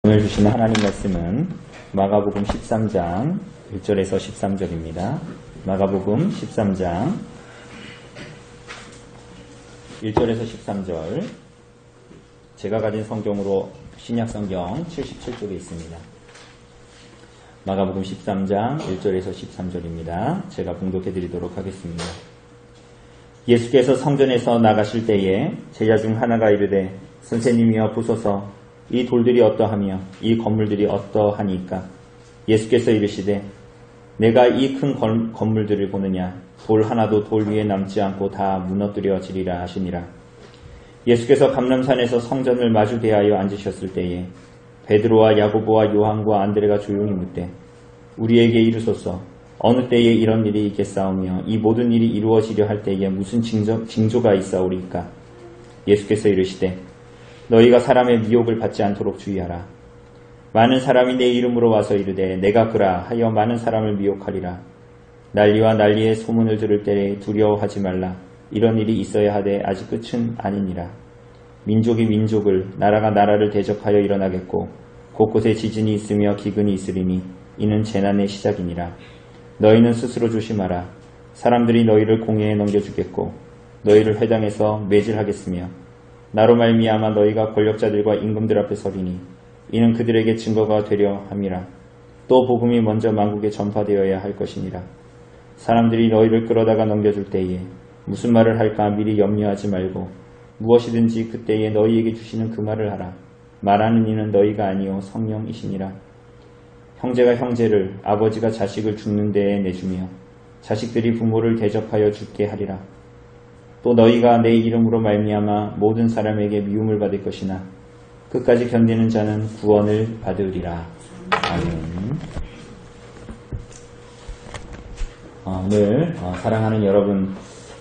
오늘 주시는 하나님 말씀은 마가복음 13장 1절에서 13절입니다. 마가복음 13장 1절에서 13절, 제가 가진 성경으로 신약성경 77쪽에 있습니다. 마가복음 13장 1절에서 13절입니다. 제가 봉독해 드리도록 하겠습니다. 예수께서 성전에서 나가실 때에 제자 중 하나가 이르되 선생님이여 보소서 이 돌들이 어떠하며 이 건물들이 어떠하니까? 예수께서 이르시되 내가 이 큰 건물들을 보느냐? 돌 하나도 돌 위에 남지 않고 다 무너뜨려지리라 하시니라. 예수께서 감람산에서 성전을 마주 대하여 앉으셨을 때에 베드로와 야고보와 요한과 안드레가 조용히 묻되 우리에게 이르소서 어느 때에 이런 일이 있겠사오며 이 모든 일이 이루어지려 할 때에 무슨 징조가 있사오리까? 예수께서 이르시되 너희가 사람의 미혹을 받지 않도록 주의하라. 많은 사람이 내 이름으로 와서 이르되 내가 그라 하여 많은 사람을 미혹하리라. 난리와 난리의 소문을 들을 때에 두려워하지 말라. 이런 일이 있어야 하되 아직 끝은 아니니라. 민족이 민족을, 나라가 나라를 대적하여 일어나겠고 곳곳에 지진이 있으며 기근이 있으리니 이는 재난의 시작이니라. 너희는 스스로 조심하라. 사람들이 너희를 공회에 넘겨주겠고 너희를 회당에서 매질하겠으며 나로 말미암아 너희가 권력자들과 임금들 앞에 서리니 이는 그들에게 증거가 되려 함이라. 또 복음이 먼저 만국에 전파되어야 할 것이니라. 사람들이 너희를 끌어다가 넘겨줄 때에 무슨 말을 할까 미리 염려하지 말고 무엇이든지 그때에 너희에게 주시는 그 말을 하라. 말하는 이는 너희가 아니요 성령이시니라. 형제가 형제를, 아버지가 자식을 죽는 데에 내주며 자식들이 부모를 대적하여 죽게 하리라. 또 너희가 내 이름으로 말미암아 모든 사람에게 미움을 받을 것이나 끝까지 견디는 자는 구원을 받으리라. 아멘. 오늘 사랑하는 여러분,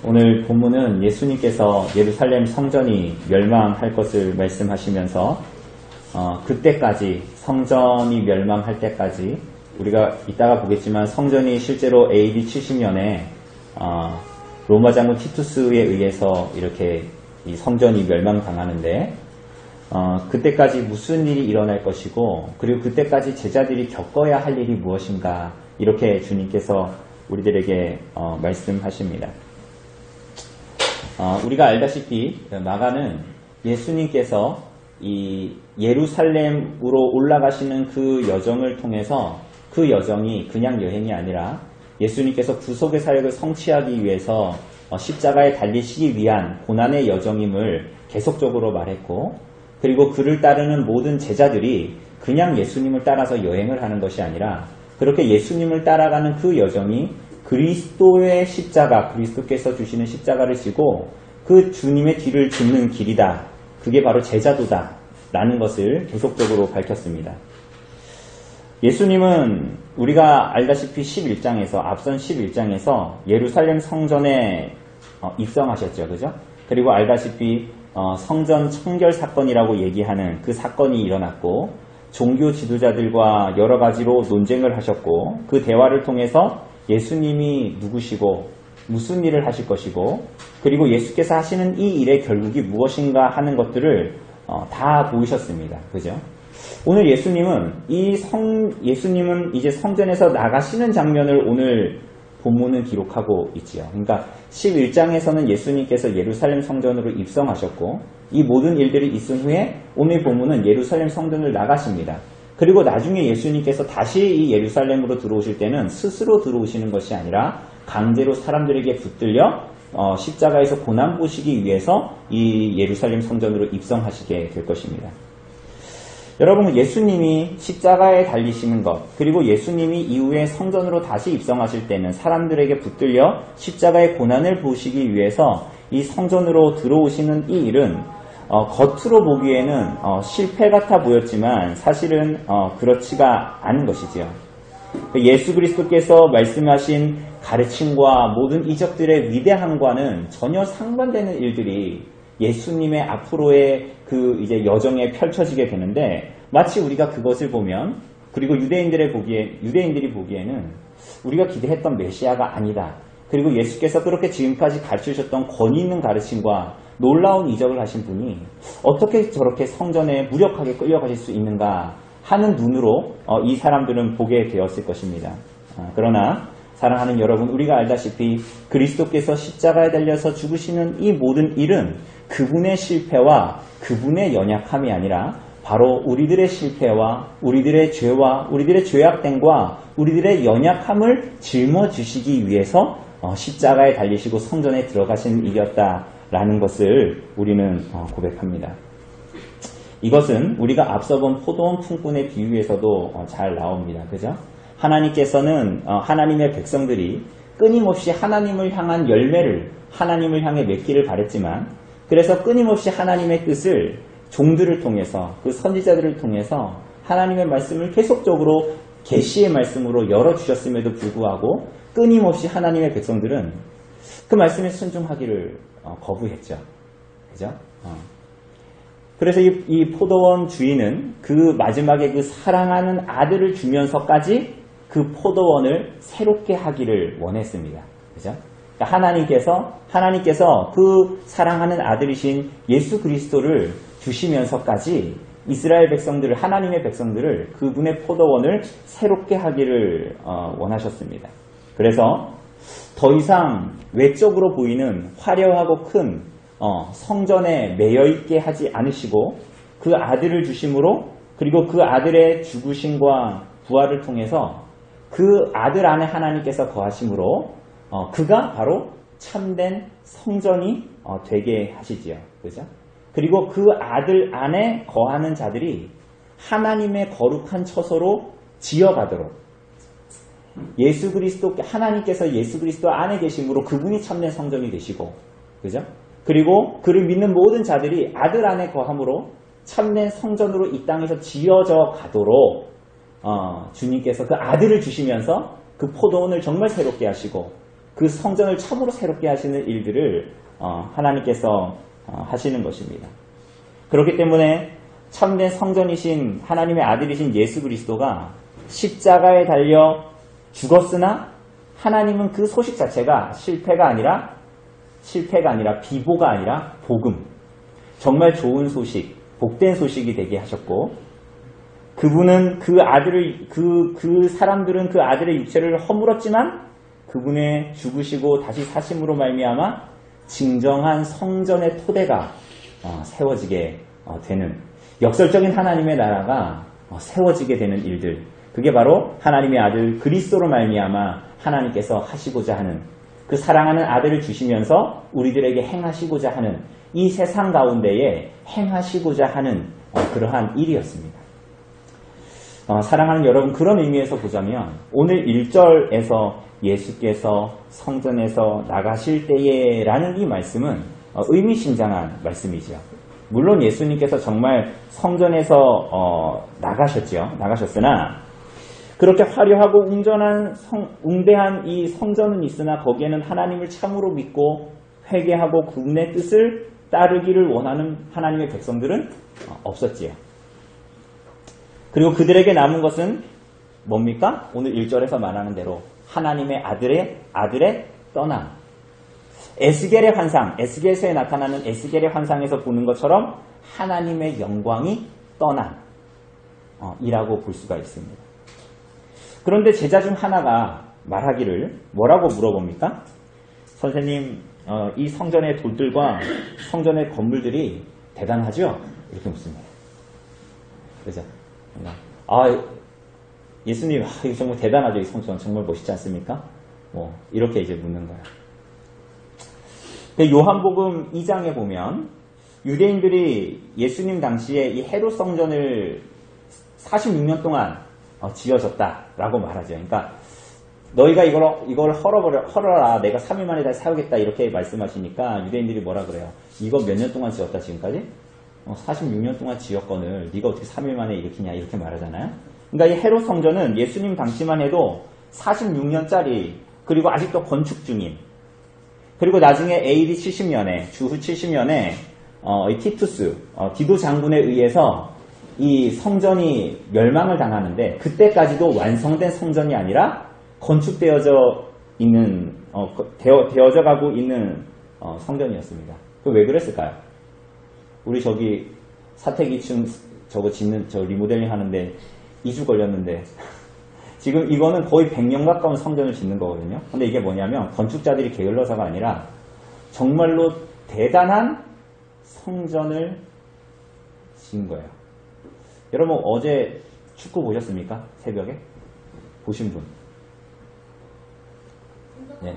오늘 본문은 예수님께서 예루살렘 성전이 멸망할 것을 말씀하시면서 그때까지, 성전이 멸망할 때까지, 우리가 이따가 보겠지만 성전이 실제로 AD 70년에 로마 장군 티투스에 의해서 이렇게 이 성전이 멸망당하는데 그때까지 무슨 일이 일어날 것이고, 그리고 그때까지 제자들이 겪어야 할 일이 무엇인가, 이렇게 주님께서 우리들에게 말씀하십니다. 우리가 알다시피 마가는 예수님께서 이 예루살렘으로 올라가시는 그 여정을 통해서, 그 여정이 그냥 여행이 아니라 예수님께서 구속의 사역을 성취하기 위해서 십자가에 달리시기 위한 고난의 여정임을 계속적으로 말했고, 그리고 그를 따르는 모든 제자들이 그냥 예수님을 따라서 여행을 하는 것이 아니라 그렇게 예수님을 따라가는 그 여정이 그리스도의 십자가, 그리스도께서 주시는 십자가를 지고 그 주님의 뒤를 짚는 길이다. 그게 바로 제자도다 라는 것을 계속적으로 밝혔습니다. 예수님은 우리가 알다시피 11장에서, 앞선 11장에서 예루살렘 성전에 입성하셨죠. 그죠? 그리고 알다시피 성전 청결 사건이라고 얘기하는 그 사건이 일어났고, 종교 지도자들과 여러 가지로 논쟁을 하셨고, 그 대화를 통해서 예수님이 누구시고 무슨 일을 하실 것이고, 그리고 예수께서 하시는 이 일의 결국이 무엇인가 하는 것들을 다 보이셨습니다. 그죠? 오늘 예수님은 이제 성전에서 나가시는 장면을 오늘 본문은 기록하고 있지요. 그러니까 11장에서는 예수님께서 예루살렘 성전으로 입성하셨고, 이 모든 일들이 있은 후에 오늘 본문은 예루살렘 성전을 나가십니다. 그리고 나중에 예수님께서 다시 이 예루살렘으로 들어오실 때는 스스로 들어오시는 것이 아니라 강제로 사람들에게 붙들려 십자가에서 고난 보시기 위해서 이 예루살렘 성전으로 입성하시게 될 것입니다. 여러분, 예수님이 십자가에 달리시는 것, 그리고 예수님이 이후에 성전으로 다시 입성하실 때는 사람들에게 붙들려 십자가의 고난을 보시기 위해서 이 성전으로 들어오시는 이 일은 겉으로 보기에는 실패 같아 보였지만 사실은 그렇지가 않은 것이지요. 예수 그리스도께서 말씀하신 가르침과 모든 이적들의 위대함과는 전혀 상반되는 일들이 예수님의 앞으로의 그 이제 여정에 펼쳐지게 되는데, 마치 우리가 그것을 보면, 그리고 유대인들이 보기에는 우리가 기대했던 메시아가 아니다. 그리고 예수께서 그렇게 지금까지 가르치셨던 권위 있는 가르침과 놀라운 이적을 하신 분이 어떻게 저렇게 성전에 무력하게 끌려가실 수 있는가 하는 눈으로 이 사람들은 보게 되었을 것입니다. 그러나 사랑하는 여러분, 우리가 알다시피 그리스도께서 십자가에 달려서 죽으시는 이 모든 일은 그분의 실패와 그분의 연약함이 아니라 바로 우리들의 실패와 우리들의 죄와 우리들의 죄악됨과 우리들의 연약함을 짊어주시기 위해서 십자가에 달리시고 성전에 들어가신 일이었다라는 것을 우리는 고백합니다. 이것은 우리가 앞서 본 포도원 품꾼의 비유에서도 잘 나옵니다. 그죠? 하나님께서는 하나님의 백성들이 끊임없이 하나님을 향한 열매를 하나님을 향해 맺기를 바랬지만, 그래서 끊임없이 하나님의 뜻을 종들을 통해서, 그 선지자들을 통해서 하나님의 말씀을 계속적으로 계시의 말씀으로 열어주셨음에도 불구하고 끊임없이 하나님의 백성들은 그 말씀에 순종하기를 거부했죠. 그죠? 그래서 이 포도원 주인은 그 마지막에 그 사랑하는 아들을 주면서까지 그 포도원을 새롭게 하기를 원했습니다. 그죠? 그러니까 하나님께서 그 사랑하는 아들이신 예수 그리스도를 주시면서까지 이스라엘 백성들을, 하나님의 백성들을, 그분의 포도원을 새롭게 하기를 원하셨습니다. 그래서 더 이상 외적으로 보이는 화려하고 큰 성전에 매여있게 하지 않으시고 그 아들을 주심으로, 그리고 그 아들의 죽으심과 부활을 통해서 그 아들 안에 하나님께서 거하심으로 그가 바로 참된 성전이 되게 하시지요. 그죠? 그리고 그 아들 안에 거하는 자들이 하나님의 거룩한 처소로 지어가도록, 예수 그리스도, 하나님께서 예수 그리스도 안에 계심으로 그분이 참된 성전이 되시고, 그죠? 그리고 그를 믿는 모든 자들이 아들 안에 거함으로 참된 성전으로 이 땅에서 지어져 가도록 주님께서 그 아들을 주시면서 그 포도원을 정말 새롭게 하시고 그 성전을 참으로 새롭게 하시는 일들을 하나님께서 하시는 것입니다. 그렇기 때문에 참된 성전이신 하나님의 아들이신 예수 그리스도가 십자가에 달려 죽었으나 하나님은 그 소식 자체가 실패가 아니라 비보가 아니라 복음, 정말 좋은 소식, 복된 소식이 되게 하셨고, 그분은 그 아들을, 그 사람들은 그 아들의 육체를 허물었지만 그분의 죽으시고 다시 사심으로 말미암아 진정한 성전의 토대가 세워지게 되는, 역설적인 하나님의 나라가 세워지게 되는 일들, 그게 바로 하나님의 아들 그리스도로 말미암아 하나님께서 하시고자 하는, 그 사랑하는 아들을 주시면서 우리들에게 행하시고자 하는, 이 세상 가운데에 행하시고자 하는 그러한 일이었습니다. 사랑하는 여러분, 그런 의미에서 보자면 오늘 1절에서 예수께서 성전에서 나가실 때에 라는 이 말씀은 의미심장한 말씀이죠. 물론 예수님께서 정말 성전에서 나가셨으나 그렇게 화려하고 웅대한 이 성전은 있으나 거기에는 하나님을 참으로 믿고 회개하고 그분의 뜻을 따르기를 원하는 하나님의 백성들은 없었지요. 그리고 그들에게 남은 것은 뭡니까? 오늘 1절에서 말하는 대로 하나님의 아들의 떠남. 에스겔의 환상, 에스겔서에 나타나는 에스겔의 환상에서 보는 것처럼 하나님의 영광이 떠남이라고 볼 수가 있습니다. 그런데 제자 중 하나가 말하기를 뭐라고 물어봅니까? 선생님, 이 성전의 돌들과 성전의 건물들이 대단하죠? 이렇게 묻습니다. 그죠? 예수님, 이거 정말 대단하죠? 이 성전 정말 멋있지 않습니까? 이렇게 이제 묻는 거예요. 요한복음 2장에 보면 유대인들이 예수님 당시에 이 헤롯 성전을 46년 동안 지어졌다라고 말하죠. 그러니까 너희가 이걸 헐어라, 내가 3일 만에 다시 세우겠다, 이렇게 말씀하시니까 유대인들이 뭐라 그래요? 이거 몇 년 동안 지었다 지금까지? 46년 동안 지었건을 네가 어떻게 3일 만에 일으키냐, 이렇게 말하잖아요. 그러니까 이 헤롯 성전은 예수님 당시만 해도 46년짜리, 그리고 아직도 건축 중인, 그리고 나중에 AD 70년에, 주후 70년에 이 티투스, 디도 장군에 의해서 이 성전이 멸망을 당하는데, 그때까지도 완성된 성전이 아니라 건축되어져 있는, 되어져 가고 있는 성전이었습니다. 그 왜 그랬을까요? 우리 저기 사택 2층 저 리모델링 하는데 2주 걸렸는데 지금 이거는 거의 100년 가까운 성전을 짓는 거거든요. 근데 이게 뭐냐면 건축자들이 게을러서가 아니라 정말로 대단한 성전을 지은 거예요. 여러분 어제 축구 보셨습니까? 새벽에? 보신 분? 네.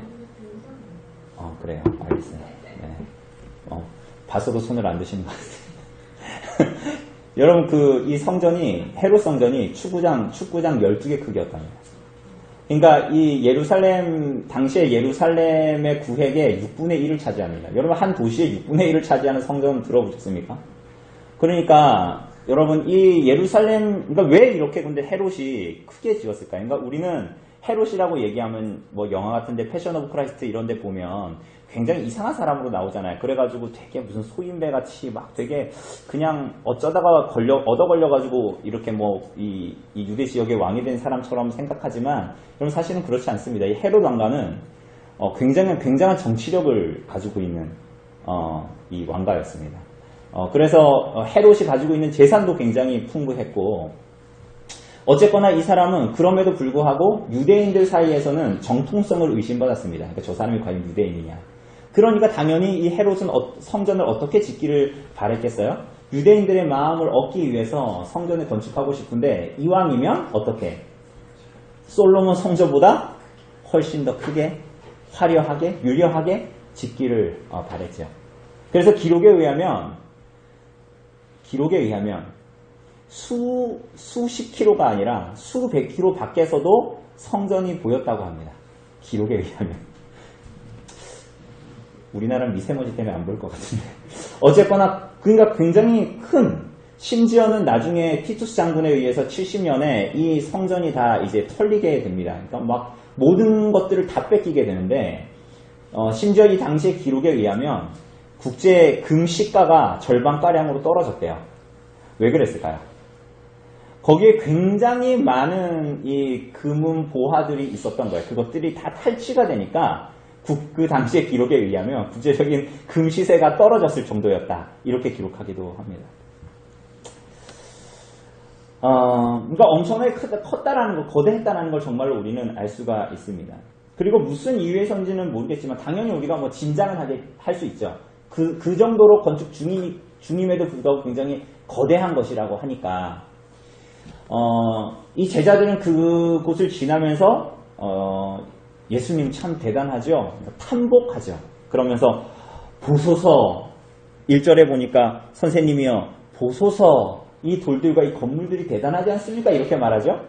그래요. 알겠어요. 네. 봤어도 손을 안 드시는 것 같아요. 여러분 이 성전이 헤롯 성전이 축구장 12개 크기였답니다. 그러니까 이 당시에 예루살렘의 구획의 6분의 1을 차지합니다. 여러분 한 도시의 6분의 1을 차지하는 성전 들어보셨습니까? 그러니까 여러분 그러니까 왜 이렇게 근데 헤롯이 크게 지었을까요? 그러니까 우리는 헤롯이라고 얘기하면 뭐 영화 같은데 패션 오브 크라이스트 이런 데 보면 굉장히 이상한 사람으로 나오잖아요. 그래가지고 되게 무슨 소인배 같이 막 되게 그냥 어쩌다가 얻어 걸려가지고 이렇게 이 유대 지역의 왕이 된 사람처럼 생각하지만 여러분 사실은 그렇지 않습니다. 이 헤롯 왕가는 굉장한 정치력을 가지고 있는 이 왕가였습니다. 그래서 헤롯이 가지고 있는 재산도 굉장히 풍부했고 어쨌거나 이 사람은 그럼에도 불구하고 유대인들 사이에서는 정통성을 의심받았습니다. 그러니까 저 사람이 과연 유대인이냐. 그러니까 당연히 이 헤롯은 성전을 어떻게 짓기를 바랬겠어요? 유대인들의 마음을 얻기 위해서 성전을 건축하고 싶은데 이왕이면 어떻게? 솔로몬 성전보다 훨씬 더 크게, 화려하게, 유려하게 짓기를 바랬죠. 그래서 기록에 의하면 수십 킬로가 아니라 수백 킬로 밖에서도 성전이 보였다고 합니다. 기록에 의하면. 우리나라는 미세먼지 때문에 안 보일 것 같은데. 어쨌거나 그러니까 굉장히 큰, 심지어는 나중에 티투스 장군에 의해서 70년에 이 성전이 다 이제 털리게 됩니다. 그러니까 막 모든 것들을 다 뺏기게 되는데 심지어 이 당시의 기록에 의하면 국제 금시가가 절반가량으로 떨어졌대요. 왜 그랬을까요? 거기에 굉장히 많은 이 금은 보화들이 있었던 거예요. 그것들이 다 탈취가 되니까 그 당시의 기록에 의하면 국제적인 금 시세가 떨어졌을 정도였다. 이렇게 기록하기도 합니다. 그러니까 엄청나게 컸다라는 거, 거대했다라는 걸 정말로 우리는 알 수가 있습니다. 그리고 무슨 이유에서인지는 모르겠지만 당연히 우리가 뭐 짐작은 할 수 있죠. 그 정도로 건축 중임에도 불구하고 굉장히 거대한 것이라고 하니까 이 제자들은 그곳을 지나면서 예수님 참 대단하죠. 탐복하죠. 그러면서 보소서 1절에 보니까 선생님이요 보소서 이 돌들과 이 건물들이 대단하지 않습니까? 이렇게 말하죠.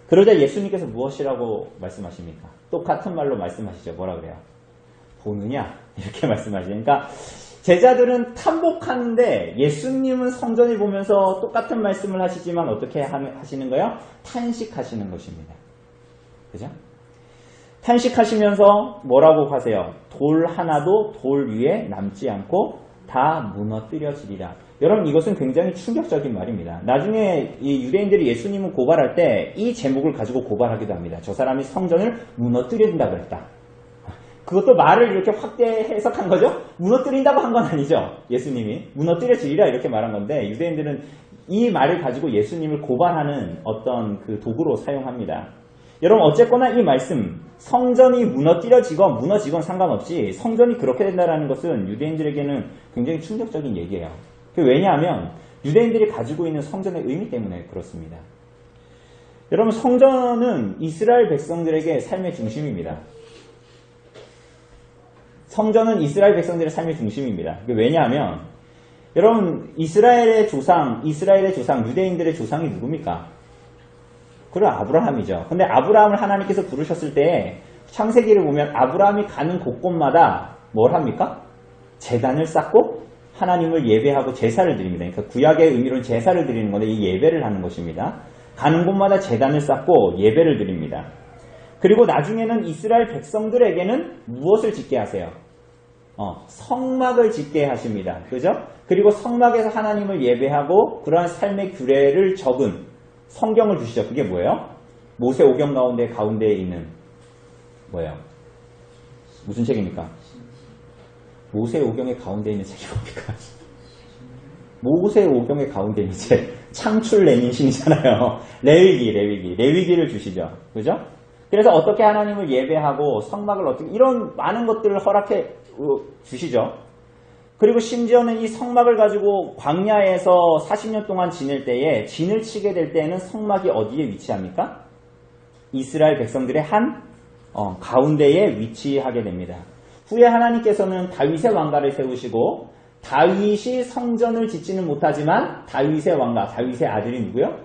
그러자 예수님께서 무엇이라고 말씀하십니까? 똑같은 말로 말씀하시죠. 뭐라 그래요? 보느냐? 이렇게 말씀하시죠. 그러니까 제자들은 탐복하는데 예수님은 성전을 보면서 똑같은 말씀을 하시지만 어떻게 하시는 거예요? 탄식하시는 것입니다. 그죠? 탄식하시면서 뭐라고 하세요? 돌 하나도 돌 위에 남지 않고 다 무너뜨려지리라. 여러분 이것은 굉장히 충격적인 말입니다. 나중에 이 유대인들이 예수님을 고발할 때 이 제목을 가지고 고발하기도 합니다. 저 사람이 성전을 무너뜨린다 그랬다. 그것도 말을 이렇게 확대 해석한 거죠? 무너뜨린다고 한 건 아니죠. 예수님이 무너뜨려지리라 이렇게 말한 건데 유대인들은 이 말을 가지고 예수님을 고발하는 어떤 그 도구로 사용합니다. 여러분 어쨌거나 이 말씀 성전이 무너지건 상관없이 성전이 그렇게 된다는 것은 유대인들에게는 굉장히 충격적인 얘기예요. 왜냐하면 유대인들이 가지고 있는 성전의 의미 때문에 그렇습니다. 여러분 성전은 이스라엘 백성들에게 삶의 중심입니다. 성전은 이스라엘 백성들의 삶의 중심입니다. 왜냐하면 여러분 이스라엘의 조상 유대인들의 조상이 누굽니까? 그래 아브라함이죠. 근데 아브라함을 하나님께서 부르셨을 때 창세기를 보면 아브라함이 가는 곳곳마다 뭘 합니까? 제단을 쌓고 하나님을 예배하고 제사를 드립니다. 그러니까 구약의 의미로는 제사를 드리는 건데 이 예배를 하는 것입니다. 가는 곳마다 제단을 쌓고 예배를 드립니다. 그리고 나중에는 이스라엘 백성들에게는 무엇을 짓게 하세요? 성막을 짓게 하십니다. 그죠? 그리고 성막에서 하나님을 예배하고 그러한 삶의 규례를 적은 성경을 주시죠. 그게 뭐예요? 모세오경 가운데에 있는 뭐예요? 무슨 책입니까? 모세오경의 가운데에 있는 책이 뭡니까? 모세 오경의 가운데 이제 창출 내민 신이잖아요. 레위기를 주시죠. 그죠? 그래서 어떻게 하나님을 예배하고 성막을 어떻게 이런 많은 것들을 허락해 주시죠. 그리고 심지어는 이 성막을 가지고 광야에서 40년 동안 지낼 때에 진을 치게 될 때에는 성막이 어디에 위치합니까? 이스라엘 백성들의 한 가운데에 위치하게 됩니다. 후에 하나님께서는 다윗의 왕가를 세우시고 다윗이 성전을 짓지는 못하지만 다윗의 왕가, 다윗의 아들이 누구요?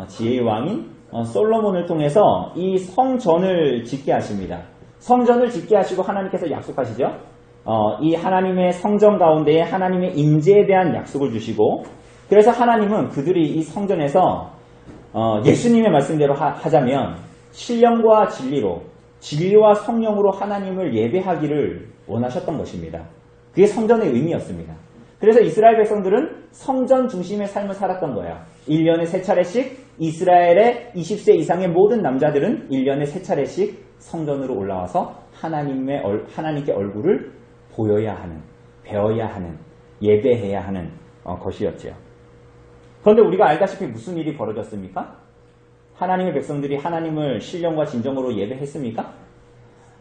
지혜의 왕인 솔로몬을 통해서 이 성전을 짓게 하십니다. 성전을 짓게 하시고 하나님께서 약속하시죠. 이 하나님의 성전 가운데에 하나님의 임재에 대한 약속을 주시고 그래서 하나님은 그들이 이 성전에서 예수님의 말씀대로 하자면 신령과 진리와 성령으로 하나님을 예배하기를 원하셨던 것입니다. 그게 성전의 의미였습니다. 그래서 이스라엘 백성들은 성전 중심의 삶을 살았던 거예요. 1년에 3차례씩 이스라엘의 20세 이상의 모든 남자들은 1년에 3차례씩 성전으로 올라와서 하나님께 얼굴을 보여야 하는, 배워야 하는, 예배해야 하는 것이었죠. 그런데 우리가 알다시피 무슨 일이 벌어졌습니까? 하나님의 백성들이 하나님을 신령과 진정으로 예배했습니까?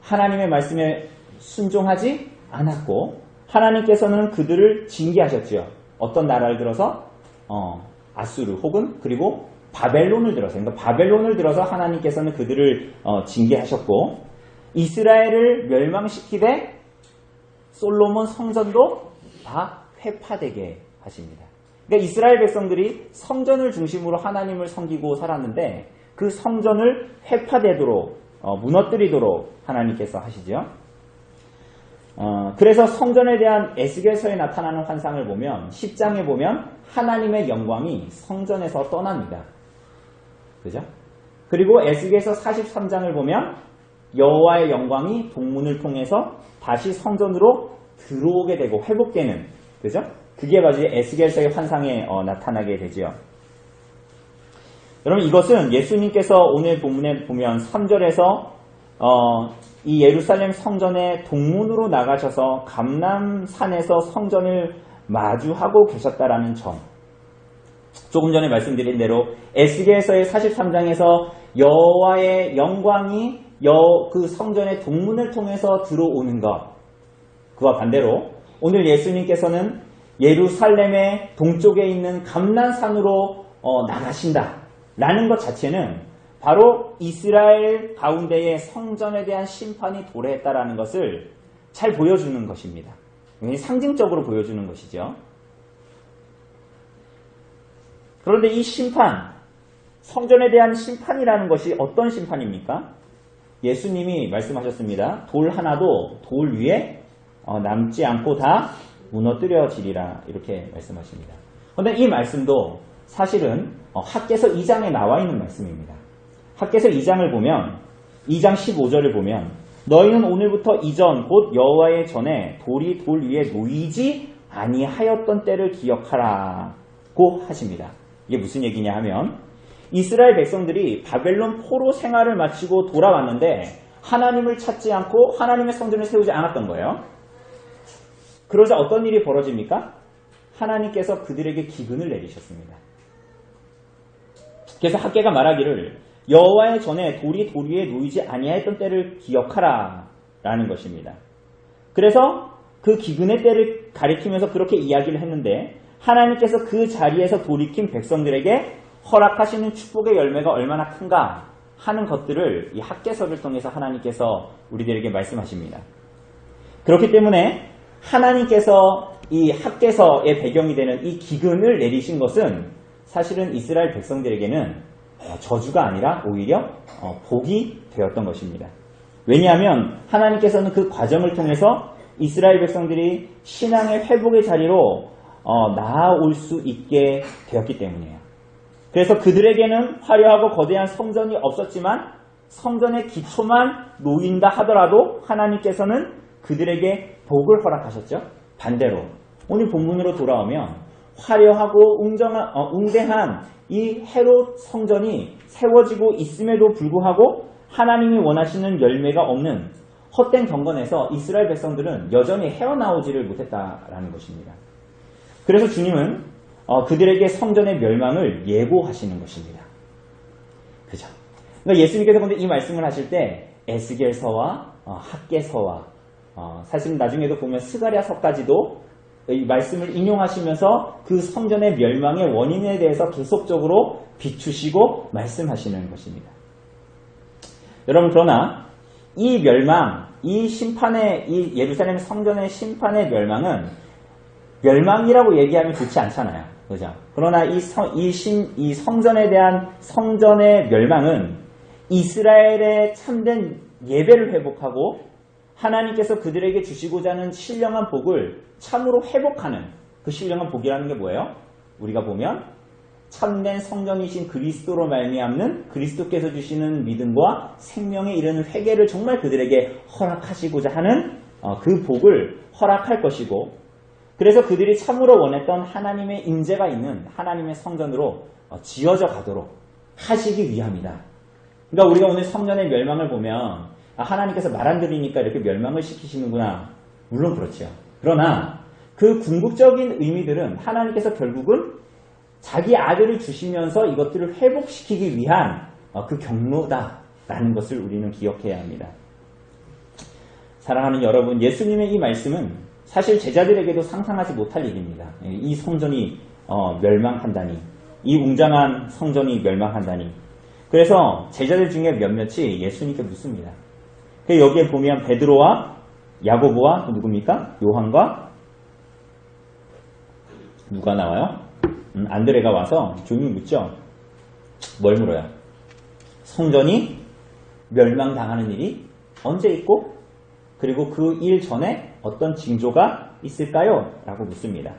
하나님의 말씀에 순종하지 않았고 하나님께서는 그들을 징계하셨지요. 어떤 나라를 들어서 아수르 혹은 그리고 바벨론을 들어서 그러니까 바벨론을 들어서 하나님께서는 그들을 징계하셨고 이스라엘을 멸망시키되 솔로몬 성전도 다 회파되게 하십니다. 그러니까 이스라엘 백성들이 성전을 중심으로 하나님을 섬기고 살았는데 그 성전을 회파되도록 무너뜨리도록 하나님께서 하시죠. 그래서 성전에 대한 에스겔서에 나타나는 환상을 보면 10장에 보면 하나님의 영광이 성전에서 떠납니다. 그죠? 그리고 에스겔서 43장을 보면 여호와의 영광이 동문을 통해서 다시 성전으로 들어오게 되고 회복되는 그죠? 그게 바로 에스겔서의 환상에 나타나게 되죠. 여러분 이것은 예수님께서 오늘 본문에 보면 3절에서 이 예루살렘 성전의 동문으로 나가셔서 감람산에서 성전을 마주하고 계셨다라는 점. 조금 전에 말씀드린 대로 에스겔서의 43장에서 여호와의 영광이 그 성전의 동문을 통해서 들어오는 것. 그와 반대로 오늘 예수님께서는 예루살렘의 동쪽에 있는 감람산으로 나가신다라는 것 자체는 바로 이스라엘 가운데의 성전에 대한 심판이 도래했다라는 것을 잘 보여주는 것입니다. 상징적으로 보여주는 것이죠. 그런데 이 심판, 성전에 대한 심판이라는 것이 어떤 심판입니까? 예수님이 말씀하셨습니다. 돌 하나도 돌 위에 남지 않고 다 무너뜨려지리라 이렇게 말씀하십니다. 그런데 이 말씀도 사실은 학개서 2장에 나와 있는 말씀입니다. 학개서 2장을 보면 2장 15절을 보면 너희는 오늘부터 이전 곧 여호와의 전에 돌이 돌 위에 놓이지 아니하였던 때를 기억하라고 하십니다. 이게 무슨 얘기냐 하면 이스라엘 백성들이 바벨론 포로 생활을 마치고 돌아왔는데 하나님을 찾지 않고 하나님의 성전을 세우지 않았던 거예요. 그러자 어떤 일이 벌어집니까? 하나님께서 그들에게 기근을 내리셨습니다. 그래서 학개가 말하기를 여호와의 전에 돌이 돌 위에 놓이지 아니하였던 때를 기억하라 라는 것입니다. 그래서 그 기근의 때를 가리키면서 그렇게 이야기를 했는데 하나님께서 그 자리에서 돌이킨 백성들에게 허락하시는 축복의 열매가 얼마나 큰가 하는 것들을 이 학개서를 통해서 하나님께서 우리들에게 말씀하십니다. 그렇기 때문에 하나님께서 이 학개서의 배경이 되는 이 기근을 내리신 것은 사실은 이스라엘 백성들에게는 저주가 아니라 오히려 복이 되었던 것입니다. 왜냐하면 하나님께서는 그 과정을 통해서 이스라엘 백성들이 신앙의 회복의 자리로 나아올 수 있게 되었기 때문이에요. 그래서 그들에게는 화려하고 거대한 성전이 없었지만 성전의 기초만 놓인다 하더라도 하나님께서는 그들에게 복을 허락하셨죠. 반대로 오늘 본문으로 돌아오면 화려하고 웅대한 이 헤롯 성전이 세워지고 있음에도 불구하고 하나님이 원하시는 열매가 없는 헛된 경건에서 이스라엘 백성들은 여전히 헤어나오지를 못했다라는 것입니다. 그래서 주님은 그들에게 성전의 멸망을 예고하시는 것입니다. 그죠? 그러니까 예수님께서 근데 이 말씀을 하실 때 에스겔서와 학개서와 사실 나중에도 보면 스가랴서까지도 이 말씀을 인용하시면서 그 성전의 멸망의 원인에 대해서 계속적으로 비추시고 말씀하시는 것입니다. 여러분, 그러나 이 멸망, 이 예루살렘 성전의 심판의 멸망은 멸망이라고 얘기하면 좋지 않잖아요. 그죠? 그러나 이 성전에 대한 성전의 멸망은 이스라엘의 참된 예배를 회복하고 하나님께서 그들에게 주시고자 하는 신령한 복을 참으로 회복하는 그 신령한 복이라는 게 뭐예요? 우리가 보면 참된 성전이신 그리스도로 말미암는 그리스도께서 주시는 믿음과 생명에 이르는 회개를 정말 그들에게 허락하시고자 하는 그 복을 허락할 것이고, 그래서 그들이 참으로 원했던 하나님의 임재가 있는 하나님의 성전으로 지어져 가도록 하시기 위함이다. 그러니까 우리가 오늘 성전의 멸망을 보면 하나님께서 말 안 들으니까 이렇게 멸망을 시키시는구나. 물론 그렇죠. 그러나 그 궁극적인 의미들은 하나님께서 결국은 자기 아들을 주시면서 이것들을 회복시키기 위한 그 경로다라는 것을 우리는 기억해야 합니다. 사랑하는 여러분, 예수님의 이 말씀은 사실 제자들에게도 상상하지 못할 일입니다. 이 성전이 멸망한다니, 이 웅장한 성전이 멸망한다니. 그래서 제자들 중에 몇몇이 예수님께 묻습니다. 여기에 보면 베드로와 야고보와 누굽니까? 요한과 누가 나와요? 안드레가 와서 조용히 묻죠. 뭘 물어요? 성전이 멸망당하는 일이 언제 있고, 그리고 그 일 전에 어떤 징조가 있을까요? 라고 묻습니다.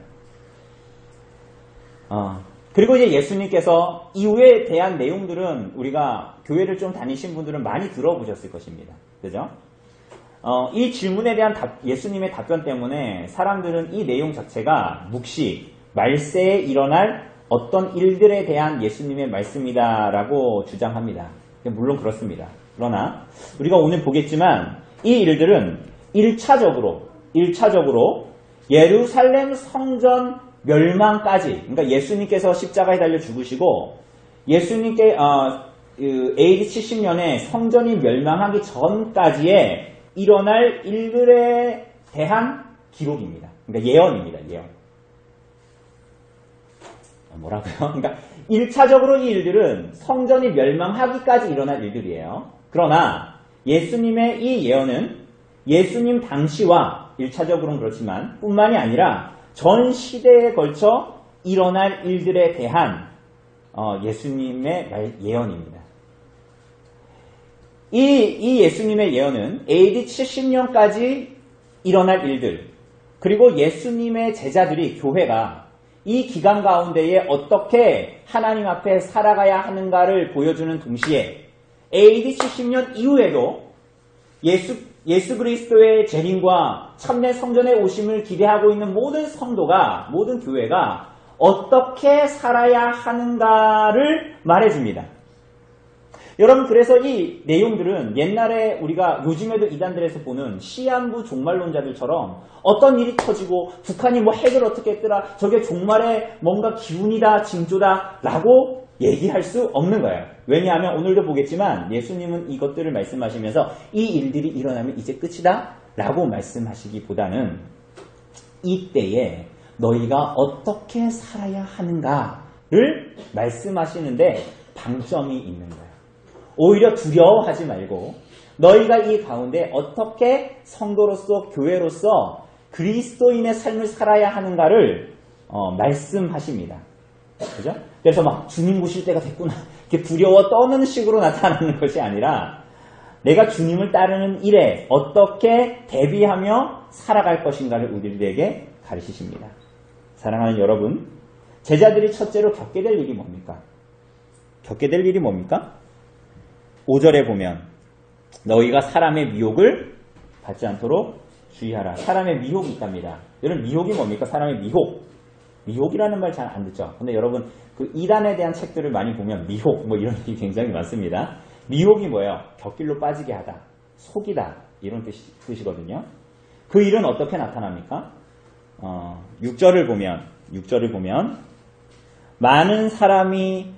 그리고 이제 예수님께서 이후에 대한 내용들은 우리가 교회를 좀 다니신 분들은 많이 들어보셨을 것입니다. 그죠? 이 질문에 대한 예수님의 답변 때문에 사람들은 이 내용 자체가 묵시, 말세에 일어날 어떤 일들에 대한 예수님의 말씀이다라고 주장합니다. 물론 그렇습니다. 그러나 우리가 오늘 보겠지만 이 일들은 1차적으로 예루살렘 성전 멸망까지, 그러니까 예수님께서 십자가에 달려 죽으시고 예수님께 AD 70년에 성전이 멸망하기 전까지의 일어날 일들에 대한 기록입니다. 그러니까 예언입니다. 예언. 뭐라고요? 그러니까 1차적으로 이 일들은 성전이 멸망하기까지 일어날 일들이에요. 그러나 예수님의 이 예언은 예수님 당시와 1차적으로는 그렇지만 뿐만이 아니라 전 시대에 걸쳐 일어날 일들에 대한 예수님의 예언입니다. 이 예수님의 예언은 AD 70년까지 일어날 일들, 그리고 예수님의 제자들이, 교회가 이 기간 가운데에 어떻게 하나님 앞에 살아가야 하는가를 보여주는 동시에 AD 70년 이후에도 예수 그리스도의 재림과 참된 성전의 오심을 기대하고 있는 모든 성도가, 모든 교회가 어떻게 살아야 하는가를 말해줍니다. 여러분, 그래서 이 내용들은 옛날에 우리가 요즘에도 이단들에서 보는 시한부 종말론자들처럼 어떤 일이 터지고 북한이 뭐 핵을 어떻게 했더라, 저게 종말의 뭔가 기운이다, 징조다 라고 얘기할 수 없는 거예요. 왜냐하면 오늘도 보겠지만 예수님은 이것들을 말씀하시면서 이 일들이 일어나면 이제 끝이다 라고 말씀하시기보다는 이때에 너희가 어떻게 살아야 하는가를 말씀하시는데 방점이 있는 거예요. 오히려 두려워하지 말고 너희가 이 가운데 어떻게 성도로서, 교회로서 그리스도인의 삶을 살아야 하는가를 말씀하십니다. 그죠? 그래서 막 주님 보실 때가 됐구나 이렇게 두려워 떠는 식으로 나타나는 것이 아니라 내가 주님을 따르는 일에 어떻게 대비하며 살아갈 것인가를 우리들에게 가르치십니다. 사랑하는 여러분, 제자들이 첫째로 겪게 될 일이 뭡니까? 5절에 보면 너희가 사람의 미혹을 받지 않도록 주의하라. 사람의 미혹이 있답니다. 여러분, 미혹이 뭡니까? 사람의 미혹이라는 말 잘 안 듣죠? 근데 여러분, 그 이단에 대한 책들을 많이 보면 미혹 뭐 이런 뜻이 굉장히 많습니다. 미혹이 뭐예요? 곁길로 빠지게 하다, 속이다, 이런 뜻이거든요. 그 일은 어떻게 나타납니까? 6절을 보면 많은 사람이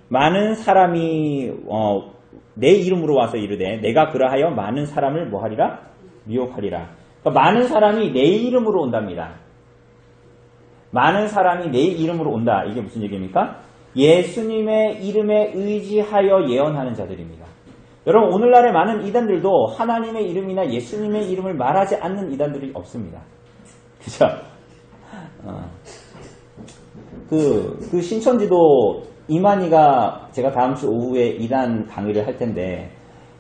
내 이름으로 와서 이르되 내가 그러하여 많은 사람을 뭐하리라? 미혹하리라. 그러니까 많은 사람이 내 이름으로 온답니다. 많은 사람이 내 이름으로 온다. 이게 무슨 얘기입니까? 예수님의 이름에 의지하여 예언하는 자들입니다. 여러분 오늘날의 많은 이단들도 하나님의 이름이나 예수님의 이름을 말하지 않는 이단들이 없습니다. 그죠? 그 신천지도 이만희가 제가 다음 주 오후에 이단 강의를 할 텐데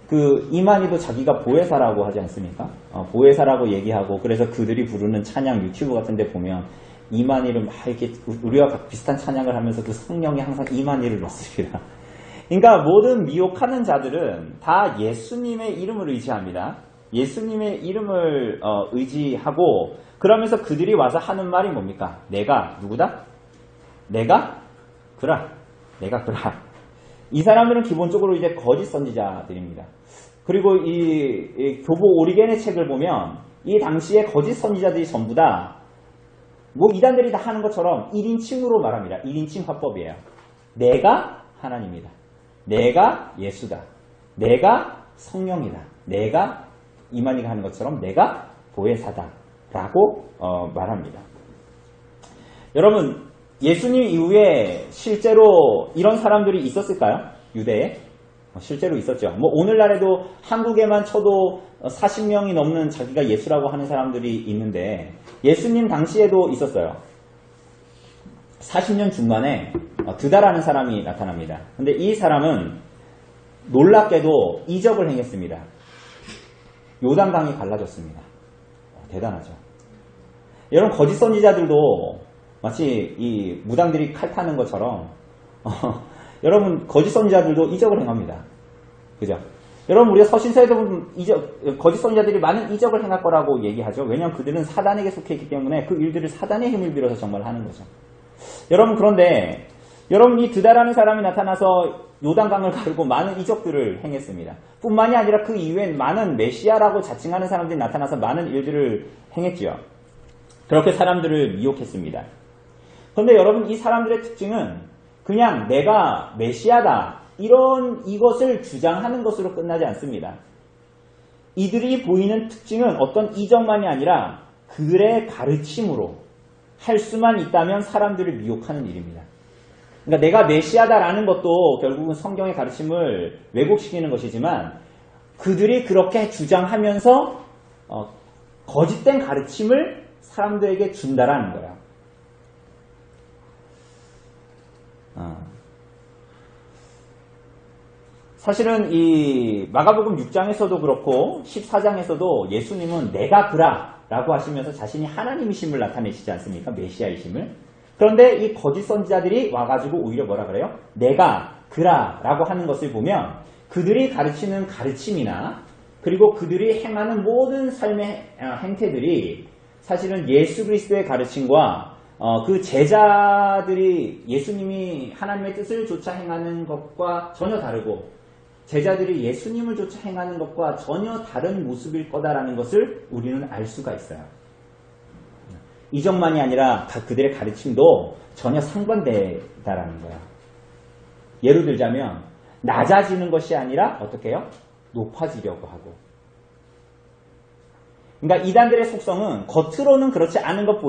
그 이만희도 자기가 보혜사라고 하지 않습니까? 보혜사라고 얘기하고 그래서 그들이 부르는 찬양 유튜브 같은 데 보면 이만희를 막 이렇게 우리와 비슷한 찬양을 하면서 그 성령이 항상 이만희를 넣습니다. 그러니까 모든 미혹하는 자들은 다 예수님의 이름을 의지합니다. 예수님의 이름을 의지하고 그러면서 그들이 와서 하는 말이 뭡니까? 내가 누구다? 내가 그라. 내가 그라. 이 사람들은 기본적으로 이제 거짓 선지자들입니다. 그리고 이 교보 오리겐의 책을 보면 이 당시에 거짓 선지자들이 전부 다 뭐 이단들이 다 하는 것처럼 1인칭으로 말합니다. 1인칭 화법이에요. 내가 하나님이다. 내가 예수다. 내가 성령이다. 내가 이만희가 하는 것처럼 내가 보혜사다. 라고 말합니다. 여러분 예수님 이후에 실제로 이런 사람들이 있었을까요? 유대에? 실제로 있었죠. 뭐 오늘날에도 한국에만 쳐도 40명이 넘는 자기가 예수라고 하는 사람들이 있는데 예수님 당시에도 있었어요. 40년 중반에 드다라는 사람이 나타납니다. 근데 이 사람은 놀랍게도 이적을 행했습니다. 요단강이 갈라졌습니다. 대단하죠. 여러분 거짓 선지자들도 마치 이 무당들이 칼 타는 것처럼 여러분 거짓 선지자들도 이적을 행합니다. 그죠? 여러분 우리가 서신서에도 거짓 선지자들이 많은 이적을 행할 거라고 얘기하죠. 왜냐하면 그들은 사단에게 속해 있기 때문에 그 일들을 사단의 힘을 빌어서 정말 하는 거죠. 여러분 그런데 여러분 이 드다라는 사람이 나타나서 요단강을 가르고 많은 이적들을 행했습니다. 뿐만이 아니라 그 이후엔 많은 메시아라고 자칭하는 사람들이 나타나서 많은 일들을 행했지요. 그렇게 사람들을 미혹했습니다. 그런데 여러분 이 사람들의 특징은 그냥 내가 메시아다 이것을 주장하는 것으로 끝나지 않습니다. 이들이 보이는 특징은 어떤 이적만이 아니라 그들의 가르침으로 할 수만 있다면 사람들을 미혹하는 일입니다. 그러니까 내가 메시아다라는 것도 결국은 성경의 가르침을 왜곡시키는 것이지만 그들이 그렇게 주장하면서 거짓된 가르침을 사람들에게 준다라는 거예요. 사실은 이 마가복음 6장에서도 그렇고 14장에서도 예수님은 내가 그라 라고 하시면서 자신이 하나님이심을 나타내시지 않습니까? 메시아이심을. 그런데 이 거짓 선지자들이 와가지고 오히려 뭐라 그래요? 내가 그라 라고 하는 것을 보면 그들이 가르치는 가르침이나 그리고 그들이 행하는 모든 삶의 행태들이 사실은 예수 그리스도의 가르침과 그 제자들이 예수님이 하나님의 뜻을 조차 행하는 것과 전혀 다르고 제자들이 예수님을 조차 행하는 것과 전혀 다른 모습일 거다라는 것을 우리는 알 수가 있어요. 이적만이 아니라 그들의 가르침도 전혀 상반되다라는 거예요. 예를 들자면 낮아지는 것이 아니라 어떻게 해요? 높아지려고 하고. 그러니까 이단들의 속성은 겉으로는 그렇지 않은 것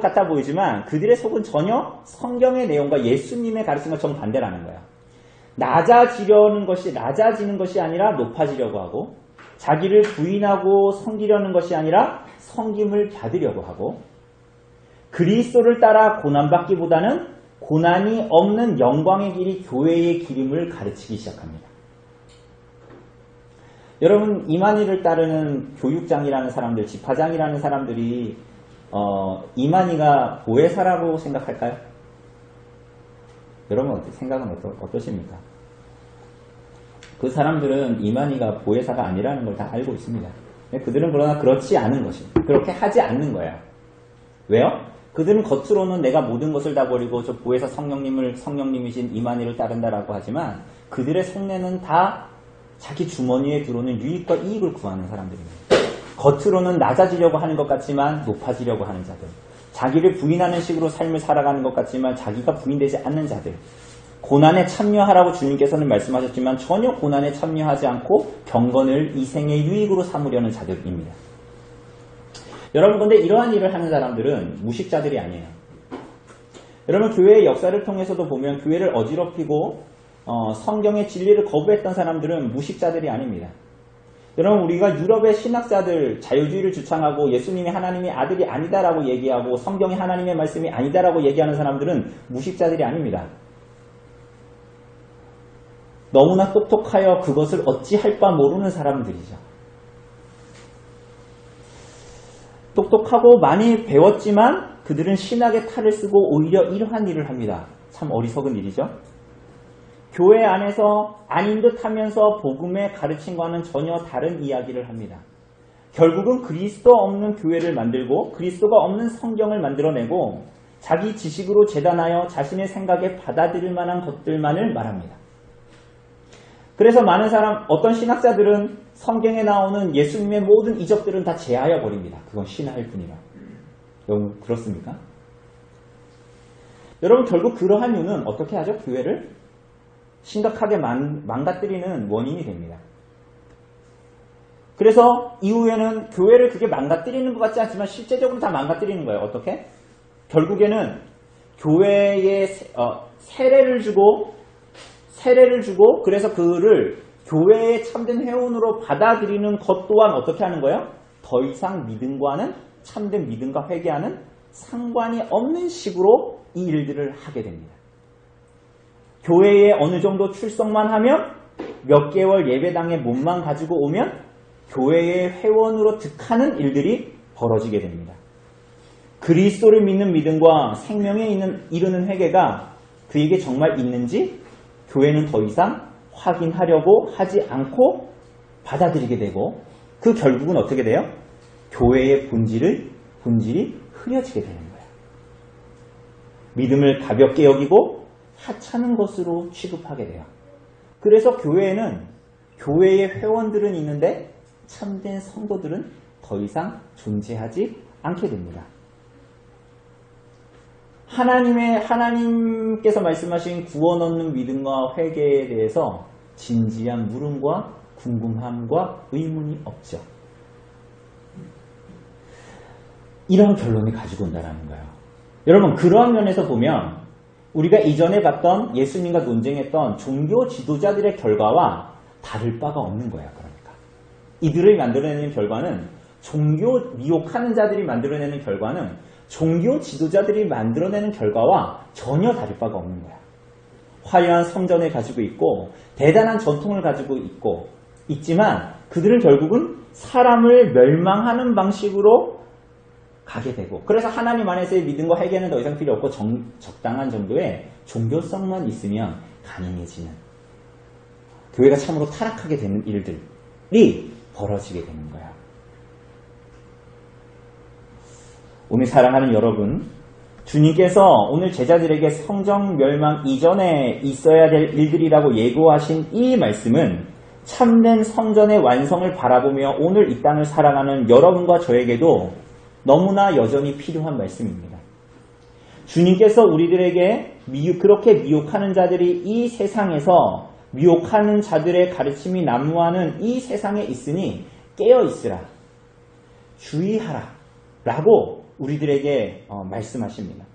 같아 보이지만 그들의 속은 전혀 성경의 내용과 예수님의 가르침과 정반대라는 거예요. 낮아지는 것이 아니라 높아지려고 하고 자기를 부인하고 섬기려는 것이 아니라 섬김을 받으려고 하고 그리스도를 따라 고난받기보다는 고난이 없는 영광의 길이 교회의 길임을 가르치기 시작합니다. 여러분 이만희를 따르는 교육장이라는 사람들, 집화장이라는 사람들이 이만희가 보혜사라고 생각할까요? 여러분 생각은 어떠십니까? 그 사람들은 이만희가 보혜사가 아니라는 걸 다 알고 있습니다. 그들은 그러나 그렇지 않은 것이 그렇게 하지 않는 거예요. 왜요? 그들은 겉으로는 내가 모든 것을 다 버리고 저 보혜사 성령님이신 이만희를 따른다라고 하지만 그들의 속내는 다 자기 주머니에 들어오는 유익과 이익을 구하는 사람들입니다. 겉으로는 낮아지려고 하는 것 같지만 높아지려고 하는 자들. 자기를 부인하는 식으로 삶을 살아가는 것 같지만 자기가 부인되지 않는 자들, 고난에 참여하라고 주님께서는 말씀하셨지만 전혀 고난에 참여하지 않고 경건을 이 생의 유익으로 삼으려는 자들입니다. 여러분, 근데 이러한 일을 하는 사람들은 무식자들이 아니에요. 여러분, 교회의 역사를 통해서도 보면 교회를 어지럽히고 성경의 진리를 거부했던 사람들은 무식자들이 아닙니다. 여러분, 우리가 유럽의 신학자들, 자유주의를 주창하고 예수님이 하나님의 아들이 아니다라고 얘기하고 성경이 하나님의 말씀이 아니다라고 얘기하는 사람들은 무식자들이 아닙니다. 너무나 똑똑하여 그것을 어찌할 바 모르는 사람들이죠. 똑똑하고 많이 배웠지만 그들은 신학의 탈을 쓰고 오히려 이러한 일을 합니다. 참 어리석은 일이죠. 교회 안에서 아닌 듯 하면서 복음의 가르침과는 전혀 다른 이야기를 합니다. 결국은 그리스도 없는 교회를 만들고 그리스도가 없는 성경을 만들어내고 자기 지식으로 재단하여 자신의 생각에 받아들일 만한 것들만을 말합니다. 그래서 많은 어떤 신학자들은 성경에 나오는 예수님의 모든 이적들은 다 제하여 버립니다. 그건 신화일 뿐이라. 여러분, 그렇습니까? 여러분, 결국 그러한 이유는 어떻게 하죠? 교회를 심각하게 망가뜨리는 원인이 됩니다. 그래서 이후에는 교회를 그게 망가뜨리는 것 같지 않지만 실제적으로 다 망가뜨리는 거예요. 어떻게? 결국에는 교회에 세례를 주고 그래서 그를 교회의 참된 회원으로 받아들이는 것 또한 어떻게 하는 거예요? 더 이상 믿음과는 참된 믿음과 회개하는 상관이 없는 식으로 이 일들을 하게 됩니다. 교회에 어느 정도 출석만 하면 몇 개월 예배당에 몸만 가지고 오면 교회의 회원으로 득하는 일들이 벌어지게 됩니다. 그리스도를 믿는 믿음과 생명에 이르는 회개가 그에게 정말 있는지 교회는 더 이상 확인하려고 하지 않고 받아들이게 되고 그 결국은 어떻게 돼요? 교회의 본질이 흐려지게 되는 거예요. 믿음을 가볍게 여기고 하찮은 것으로 취급하게 돼요. 그래서 교회에는 교회의 회원들은 있는데 참된 성도들은 더 이상 존재하지 않게 됩니다. 하나님께서 말씀하신 구원 얻는 믿음과 회개에 대해서 진지한 물음과 궁금함과 의문이 없죠. 이런 결론을 가지고 온다는 거예요. 여러분, 그러한 면에서 보면 우리가 이전에 봤던 예수님과 논쟁했던 종교 지도자들의 결과와 다를 바가 없는 거예요. 그러니까 이들을 만들어내는 결과는 종교 미혹하는 자들이 만들어내는 결과는 종교 지도자들이 만들어내는 결과와 전혀 다를 바가 없는 거야. 화려한 성전을 가지고 있고 대단한 전통을 가지고 있지만 그들은 결국은 사람을 멸망하는 방식으로 가게 되고 그래서 하나님 안에서의 믿음과 회개는 더 이상 필요 없고 적당한 정도의 종교성만 있으면 가능해지는 교회가 참으로 타락하게 되는 일들이 벌어지게 되는 거야. 오늘 사랑하는 여러분, 주님께서 오늘 제자들에게 성전 멸망 이전에 있어야 될 일들이라고 예고하신 이 말씀은 참된 성전의 완성을 바라보며 오늘 이 땅을 살아가는 여러분과 저에게도 너무나 여전히 필요한 말씀입니다. 주님께서 우리들에게 그렇게 미혹하는 자들이 이 세상에서 미혹하는 자들의 가르침이 난무하는 이 세상에 있으니 깨어있으라, 주의하라 라고 우리들에게 말씀하십니다.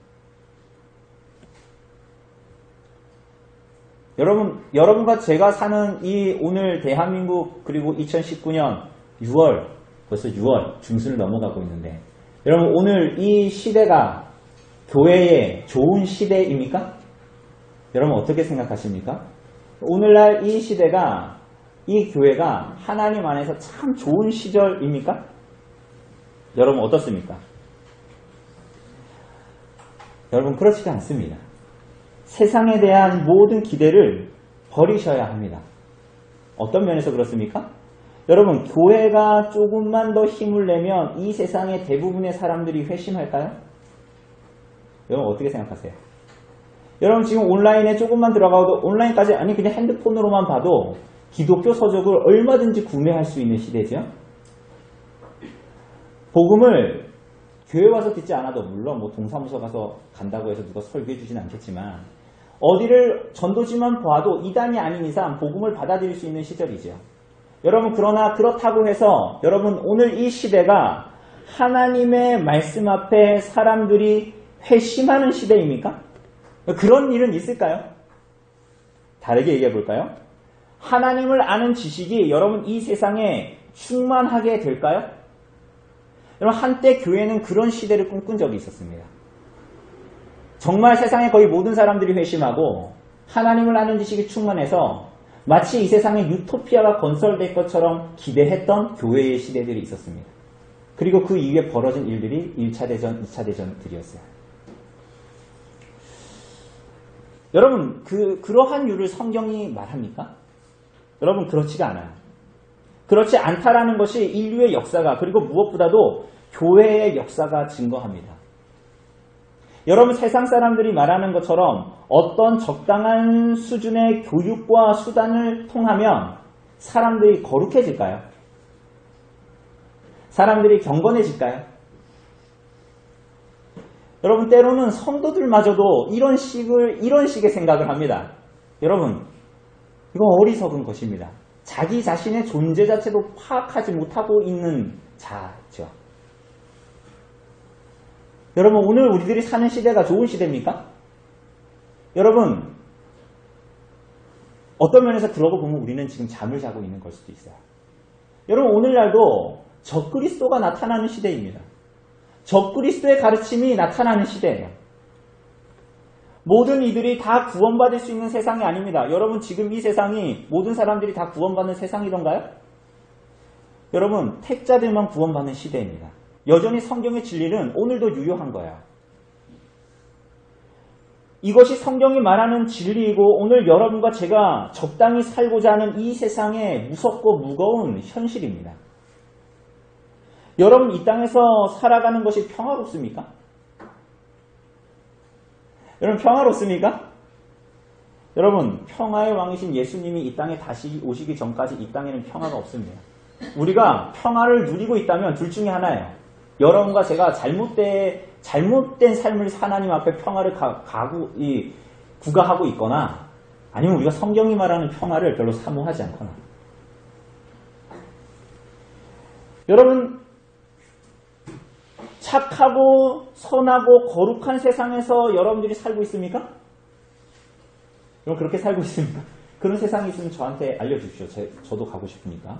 여러분과 제가 사는 이 오늘 대한민국 그리고 2019년 6월 벌써 6월 중순을 넘어가고 있는데 여러분 오늘 이 시대가 교회의 좋은 시대입니까? 여러분 어떻게 생각하십니까? 오늘날 이 시대가 이 교회가 하나님 안에서 참 좋은 시절입니까? 여러분 어떻습니까? 여러분 그렇지가 않습니다. 세상에 대한 모든 기대를 버리셔야 합니다. 어떤 면에서 그렇습니까? 여러분 교회가 조금만 더 힘을 내면 이 세상의 대부분의 사람들이 회심할까요? 여러분 어떻게 생각하세요? 여러분 지금 온라인에 조금만 들어가도 온라인까지 아니 그냥 핸드폰으로만 봐도 기독교 서적을 얼마든지 구매할 수 있는 시대죠. 복음을 교회 와서 듣지 않아도 물론 뭐 동사무소 가서 간다고 해서 누가 설교해 주진 않겠지만 어디를 전도지만 봐도 이단이 아닌 이상 복음을 받아들일 수 있는 시절이죠. 여러분 그러나 그렇다고 해서 여러분 오늘 이 시대가 하나님의 말씀 앞에 사람들이 회심하는 시대입니까? 그런 일은 있을까요? 다르게 얘기해 볼까요? 하나님을 아는 지식이 여러분 이 세상에 충만하게 될까요? 여러분 한때 교회는 그런 시대를 꿈꾼 적이 있었습니다. 정말 세상의 거의 모든 사람들이 회심하고 하나님을 아는 지식이 충만해서 마치 이 세상에 유토피아가 건설될 것처럼 기대했던 교회의 시대들이 있었습니다. 그리고 그 이후에 벌어진 일들이 1차 대전, 2차 대전들이었어요. 여러분 그러한 이유를 성경이 말합니까? 여러분 그렇지가 않아요. 그렇지 않다라는 것이 인류의 역사가 그리고 무엇보다도 교회의 역사가 증거합니다. 여러분 세상 사람들이 말하는 것처럼 어떤 적당한 수준의 교육과 수단을 통하면 사람들이 거룩해질까요? 사람들이 경건해질까요? 여러분 때로는 성도들마저도 이런 식의 생각을 합니다. 여러분 이거 어리석은 것입니다. 자기 자신의 존재 자체도 파악하지 못하고 있는 자죠. 여러분 오늘 우리들이 사는 시대가 좋은 시대입니까? 여러분 어떤 면에서 그러고 보면 우리는 지금 잠을 자고 있는 걸 수도 있어요. 여러분 오늘날도 적그리스도가 나타나는 시대입니다. 적그리스도의 가르침이 나타나는 시대예요. 모든 이들이 다 구원받을 수 있는 세상이 아닙니다. 여러분 지금 이 세상이 모든 사람들이 다 구원받는 세상이던가요? 여러분 택자들만 구원받는 시대입니다. 여전히 성경의 진리는 오늘도 유효한 거예요. 이것이 성경이 말하는 진리이고 오늘 여러분과 제가 적당히 살고자 하는 이 세상의 무섭고 무거운 현실입니다. 여러분 이 땅에서 살아가는 것이 평화롭습니까? 여러분 평화롭습니까? 여러분 평화의 왕이신 예수님이 이 땅에 다시 오시기 전까지 이 땅에는 평화가 없습니다. 우리가 평화를 누리고 있다면 둘 중에 하나예요. 여러분과 제가 잘못된 삶을 하나님 앞에 평화를 구가하고 있거나 아니면 우리가 성경이 말하는 평화를 별로 사모하지 않거나. 여러분 착하고 선하고 거룩한 세상에서 여러분들이 살고 있습니까? 여러분 그렇게 살고 있습니까? 그런 세상이 있으면 저한테 알려주십시오. 저도 가고 싶으니까.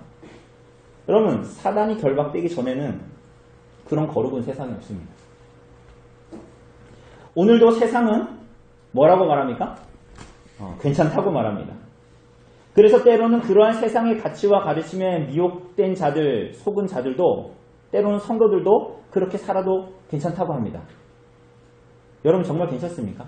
여러분 사단이 결박되기 전에는 그런 거룩은 세상에 없습니다. 오늘도 세상은 뭐라고 말합니까? 괜찮다고 말합니다. 그래서 때로는 그러한 세상의 가치와 가르침에 미혹된 자들, 속은 자들도 때로는 성도들도 그렇게 살아도 괜찮다고 합니다. 여러분 정말 괜찮습니까?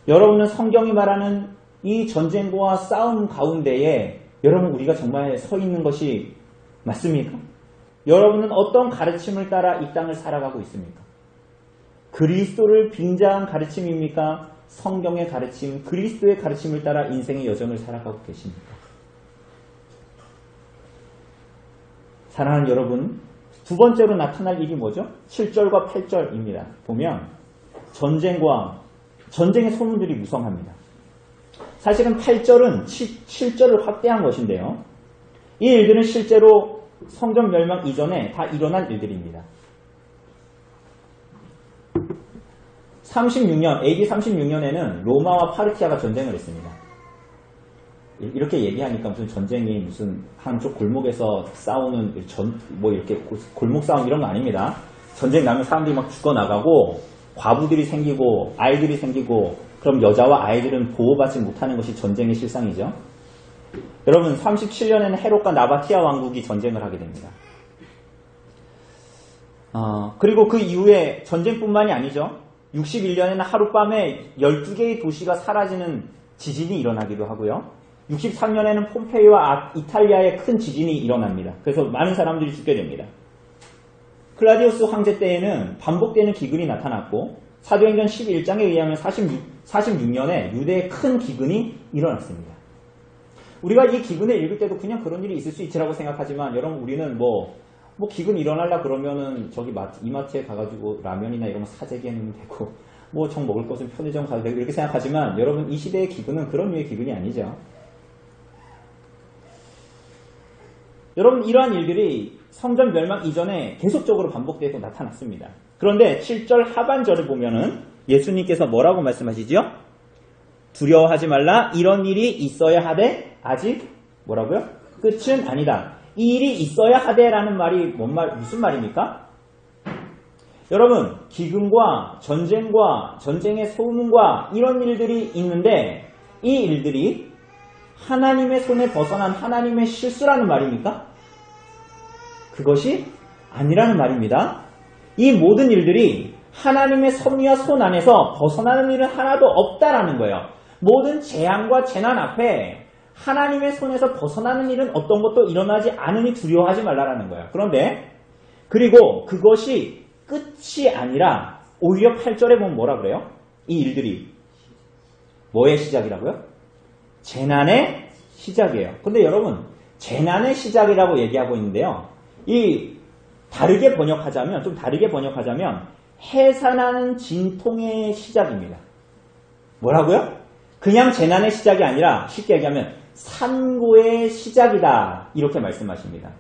여러분은 성경이 말하는 이 전쟁과 싸움 가운데에 여러분 우리가 정말 서 있는 것이 맞습니까? 여러분은 어떤 가르침을 따라 이 땅을 살아가고 있습니까? 그리스도를 빙자한 가르침입니까? 성경의 가르침, 그리스도의 가르침을 따라 인생의 여정을 살아가고 계십니까? 사랑하는 여러분, 두 번째로 나타날 일이 뭐죠? 7절과 8절입니다. 보면 전쟁의 소문들이 무성합니다. 사실은 8절은 7절을 확대한 것인데요. 이 일들은 실제로 성전 멸망 이전에 다 일어난 일들입니다. 36년, AD 36년에는 로마와 파르티아가 전쟁을 했습니다. 이렇게 얘기하니까 무슨 전쟁이 무슨 한쪽 골목에서 싸우는 뭐 이렇게 골목 싸움 이런 거 아닙니다. 전쟁 나면 사람들이 막 죽어나가고 과부들이 생기고 아이들이 생기고 그럼 여자와 아이들은 보호받지 못하는 것이 전쟁의 실상이죠. 여러분 37년에는 헤롯과 나바티아 왕국이 전쟁을 하게 됩니다. 그리고 그 이후에 전쟁뿐만이 아니죠. 61년에는 하룻밤에 12개의 도시가 사라지는 지진이 일어나기도 하고요. 63년에는 폼페이와 이탈리아에 큰 지진이 일어납니다. 그래서 많은 사람들이 죽게 됩니다. 클라디우스 황제 때에는 반복되는 기근이 나타났고 사도행전 11장에 의하면 46년에 유대에 큰 기근이 일어났습니다. 우리가 이 기근을 읽을 때도 그냥 그런 일이 있을 수 있지라고 생각하지만 여러분 우리는 뭐 기근 일어나려 그러면은 저기 이마트에 가가지고 라면이나 이런 거 사재기하면 되고 뭐 정 먹을 것은 편의점 가도 되고 이렇게 생각하지만 여러분 이 시대의 기근은 그런 류의 기근이 아니죠. 여러분 이러한 일들이 성전 멸망 이전에 계속적으로 반복되고 나타났습니다. 그런데 7절 하반절을 보면은 예수님께서 뭐라고 말씀하시죠? 두려워하지 말라. 이런 일이 있어야 하되 아직 뭐라고요? 끝은 아니다. 이 일이 있어야 하되라는 말이 무슨 말입니까? 여러분 기근과 전쟁과 전쟁의 소문과 이런 일들이 있는데 이 일들이 하나님의 손에 벗어난 하나님의 실수라는 말입니까? 그것이 아니라는 말입니다. 이 모든 일들이 하나님의 섭리와 손 안에서 벗어나는 일은 하나도 없다라는 거예요. 모든 재앙과 재난 앞에 하나님의 손에서 벗어나는 일은 어떤 것도 일어나지 않으니 두려워하지 말라라는 거예요. 그런데 그리고 그것이 끝이 아니라 오히려 8절에 보면 뭐라 그래요? 이 일들이 뭐의 시작이라고요? 재난의 시작이에요. 근데 여러분 재난의 시작이라고 얘기하고 있는데요. 이 다르게 번역하자면 해산하는 진통의 시작입니다. 뭐라고요? 그냥 재난의 시작이 아니라 쉽게 얘기하면 산고의 시작이다. 이렇게 말씀하십니다.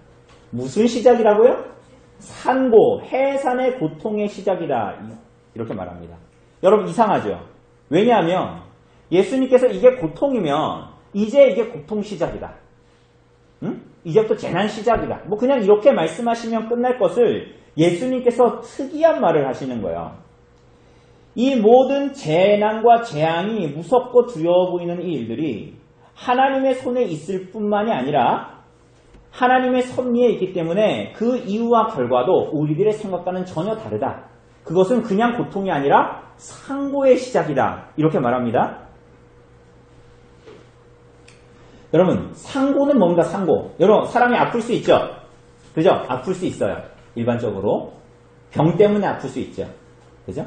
무슨 시작이라고요? 산고, 해산의 고통의 시작이다. 이렇게 말합니다. 여러분 이상하죠? 왜냐하면 예수님께서 이게 고통이면 이제 이게 고통 시작이다. 응? 이제부터 재난 시작이다. 뭐 그냥 이렇게 말씀하시면 끝날 것을 예수님께서 특이한 말을 하시는 거예요. 이 모든 재난과 재앙이 무섭고 두려워 보이는 이 일들이 하나님의 손에 있을 뿐만이 아니라 하나님의 섭리에 있기 때문에 그 이유와 결과도 우리들의 생각과는 전혀 다르다. 그것은 그냥 고통이 아니라 상고의 시작이다. 이렇게 말합니다. 여러분 상고는 뭔가 상고. 여러분 사람이 아플 수 있죠? 그죠? 아플 수 있어요. 일반적으로. 병 때문에 아플 수 있죠. 그죠?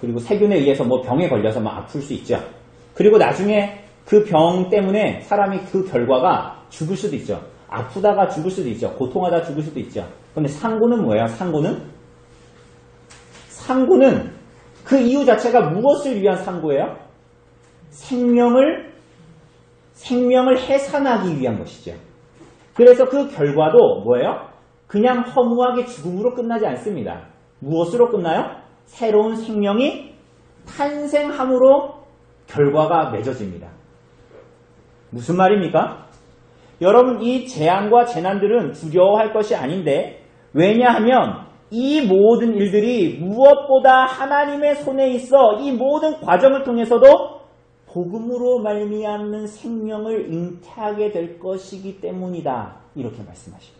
그리고 세균에 의해서 뭐 병에 걸려서 막 아플 수 있죠. 그리고 나중에 그 병 때문에 사람이 그 결과가 죽을 수도 있죠. 아프다가 죽을 수도 있죠. 고통하다 죽을 수도 있죠. 그런데 상고는 뭐예요? 상고는 그 이유 자체가 무엇을 위한 상고예요? 생명을 해산하기 위한 것이죠. 그래서 그 결과도 뭐예요? 그냥 허무하게 죽음으로 끝나지 않습니다. 무엇으로 끝나요? 새로운 생명이 탄생함으로 결과가 맺어집니다. 무슨 말입니까? 여러분 이 재앙과 재난들은 두려워할 것이 아닌데 왜냐하면 이 모든 일들이 무엇보다 하나님의 손에 있어 이 모든 과정을 통해서도 복음으로 말미암는 생명을 잉태하게 될 것이기 때문이다. 이렇게 말씀하십니다.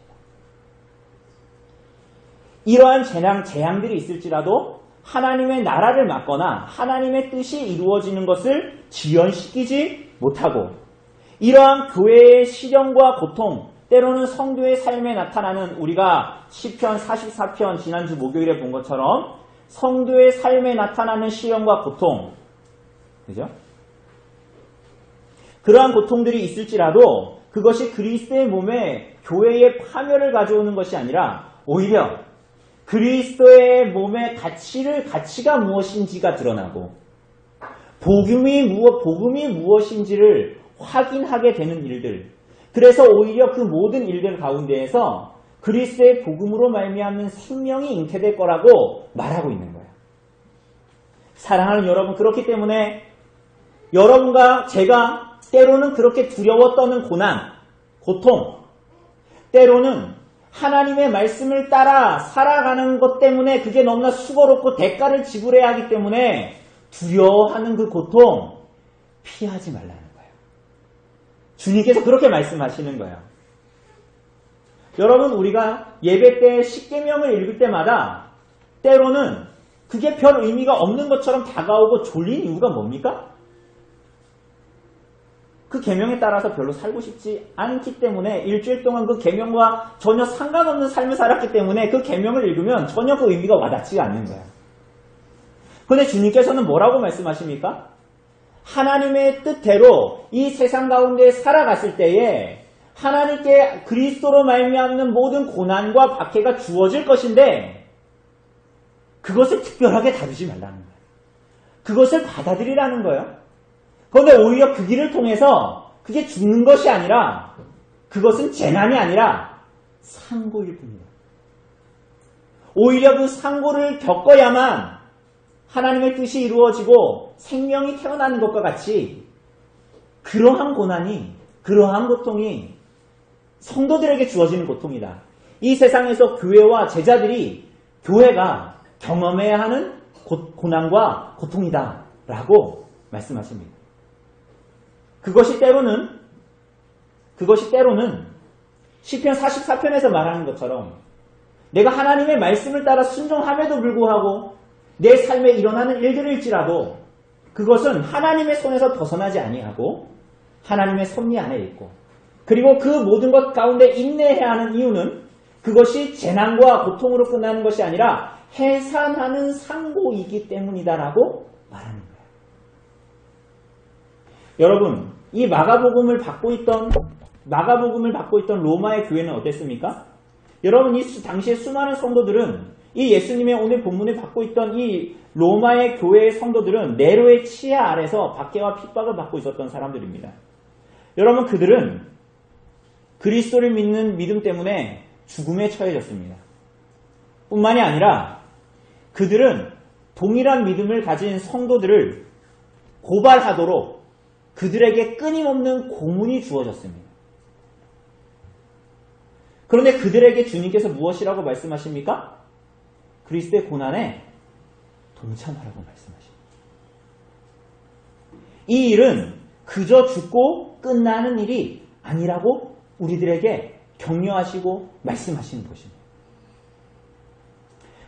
이러한 재앙들이 있을지라도 하나님의 나라를 맡거나 하나님의 뜻이 이루어지는 것을 지연시키지 못하고 이러한 교회의 시련과 고통, 때로는 성도의 삶에 나타나는 우리가 시편 44편 지난주 목요일에 본 것처럼 성도의 삶에 나타나는 시련과 고통, 그죠? 그러한 고통들이 있을지라도 그것이 그리스도의 몸에 교회의 파멸을 가져오는 것이 아니라 오히려 그리스도의 몸의 가치가 무엇인지가 드러나고 복음이 무엇인지를 확인하게 되는 일들. 그래서 오히려 그 모든 일들 가운데에서 그리스도의 복음으로 말미암는 생명이 잉태될 거라고 말하고 있는 거예요. 사랑하는 여러분, 그렇기 때문에 여러분과 제가 때로는 그렇게 두려워 떠는 고난, 고통, 때로는 하나님의 말씀을 따라 살아가는 것 때문에 그게 너무나 수고롭고 대가를 지불해야 하기 때문에 두려워하는 그 고통 피하지 말라는 거예요. 주님께서 그렇게 말씀하시는 거예요. 여러분 우리가 예배 때 십계명을 읽을 때마다 때로는 그게 별 의미가 없는 것처럼 다가오고 졸린 이유가 뭡니까? 그 계명에 따라서 별로 살고 싶지 않기 때문에 일주일 동안 그 계명과 전혀 상관없는 삶을 살았기 때문에 그 계명을 읽으면 전혀 그 의미가 와닿지가 않는 거예요. 그런데 주님께서는 뭐라고 말씀하십니까? 하나님의 뜻대로 이 세상 가운데 살아갔을 때에 하나님께 그리스도로 말미암는 모든 고난과 박해가 주어질 것인데 그것을 특별하게 다루지 말라는 거예요. 그것을 받아들이라는 거예요. 그런데 오히려 그 길을 통해서 그게 죽는 것이 아니라 그것은 재난이 아니라 상고일 뿐이다. 오히려 그 상고를 겪어야만 하나님의 뜻이 이루어지고 생명이 태어나는 것과 같이 그러한 고난이, 그러한 고통이 성도들에게 주어지는 고통이다. 이 세상에서 교회와 제자들이 교회가 경험해야 하는 고난과 고통이다 라고 말씀하십니다. 그것이 때로는 시편 44편에서 말하는 것처럼 내가 하나님의 말씀을 따라 순종함에도 불구하고 내 삶에 일어나는 일들일지라도 그것은 하나님의 손에서 벗어나지 아니하고 하나님의 섭리 안에 있고 그리고 그 모든 것 가운데 인내해야 하는 이유는 그것이 재난과 고통으로 끝나는 것이 아니라 해산하는 상고이기 때문이다라고 말하는 거예요. 여러분, 이 마가복음을 받고 있던 로마의 교회는 어땠습니까? 여러분, 이 당시에 수많은 성도들은 이 예수님의 오늘 본문을 받고 있던 이 로마의 교회의 성도들은 네로의 치하 아래서 박해와 핍박을 받고 있었던 사람들입니다. 여러분, 그들은 그리스도를 믿는 믿음 때문에 죽음에 처해졌습니다. 뿐만이 아니라 그들은 동일한 믿음을 가진 성도들을 고발하도록 그들에게 끊임없는 고문이 주어졌습니다. 그런데 그들에게 주님께서 무엇이라고 말씀하십니까? 그리스도의 고난에 동참하라고 말씀하십니다. 이 일은 그저 죽고 끝나는 일이 아니라고 우리들에게 격려하시고 말씀하시는 것입니다.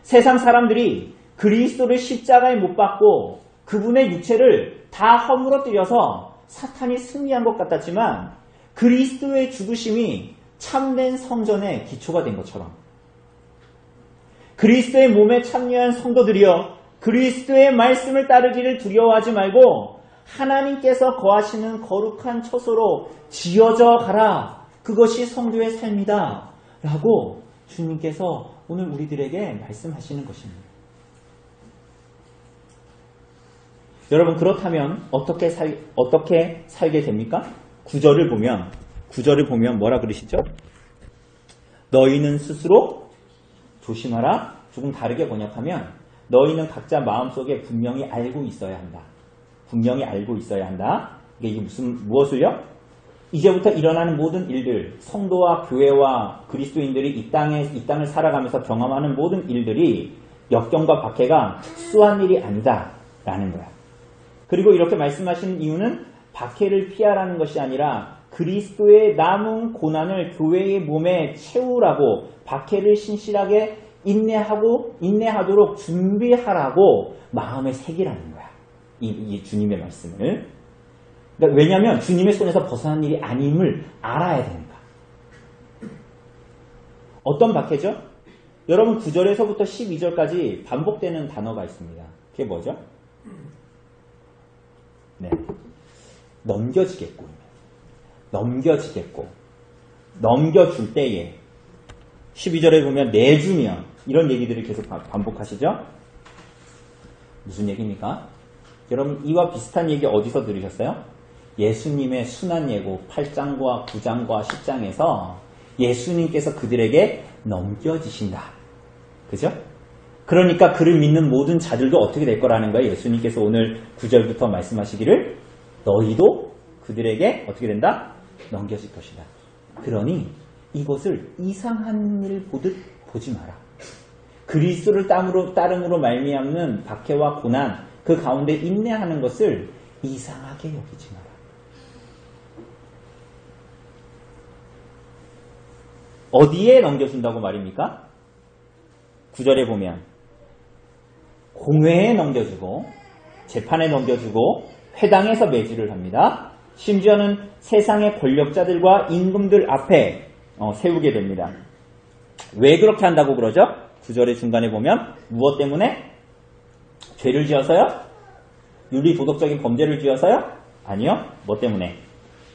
세상 사람들이 그리스도를 십자가에 못 박고 그분의 육체를 다 허물어뜨려서 사탄이 승리한 것 같았지만 그리스도의 죽으심이 참된 성전의 기초가 된 것처럼 그리스도의 몸에 참여한 성도들이여 그리스도의 말씀을 따르기를 두려워하지 말고 하나님께서 거하시는 거룩한 처소로 지어져 가라. 그것이 성도의 삶이다. 라고 주님께서 오늘 우리들에게 말씀하시는 것입니다. 여러분, 그렇다면 어떻게 살게 됩니까? 구절을 보면 뭐라 그러시죠? 너희는 스스로 조심하라. 조금 다르게 번역하면 너희는 각자 마음속에 분명히 알고 있어야 한다. 분명히 알고 있어야 한다. 이게 무엇을요? 이제부터 일어나는 모든 일들, 성도와 교회와 그리스도인들이 이 땅을 살아가면서 경험하는 모든 일들이 역경과 박해가 특수한 일이 아니다라는 거야. 그리고 이렇게 말씀하시는 이유는 박해를 피하라는 것이 아니라 그리스도의 남은 고난을 교회의 몸에 채우라고 박해를 신실하게 인내하도록 준비하라고 마음에 새기라는 거야. 이 주님의 말씀을. 그러니까 왜냐하면 주님의 손에서 벗어난 일이 아님을 알아야 되니까. 어떤 박해죠? 여러분 9절에서부터 12절까지 반복되는 단어가 있습니다. 그게 뭐죠? 네, 넘겨지겠고, 넘겨줄 때에 12절에 보면 내주면 이런 얘기들을 계속 반복하시죠? 무슨 얘기입니까? 여러분 이와 비슷한 얘기 어디서 들으셨어요? 예수님의 순환 예고 8장과 9장과 10장에서 예수님께서 그들에게 넘겨지신다. 그죠? 그러니까 그를 믿는 모든 자들도 어떻게 될 거라는 거예요. 예수님께서 오늘 9절부터 말씀하시기를 너희도 그들에게 어떻게 된다? 넘겨질 것이다. 그러니 이것을 이상한 일 보듯 보지 마라. 그리스도를 따름으로 말미암는 박해와 고난 그 가운데 인내하는 것을 이상하게 여기지 마라. 어디에 넘겨준다고 말입니까? 9절에 보면 공회에 넘겨주고 재판에 넘겨주고 회당에서 매질을 합니다. 심지어는 세상의 권력자들과 임금들 앞에 세우게 됩니다. 왜 그렇게 한다고 그러죠? 9절의 중간에 보면 무엇 때문에? 죄를 지어서요? 윤리 도덕적인 범죄를 지어서요? 아니요. 뭐 때문에?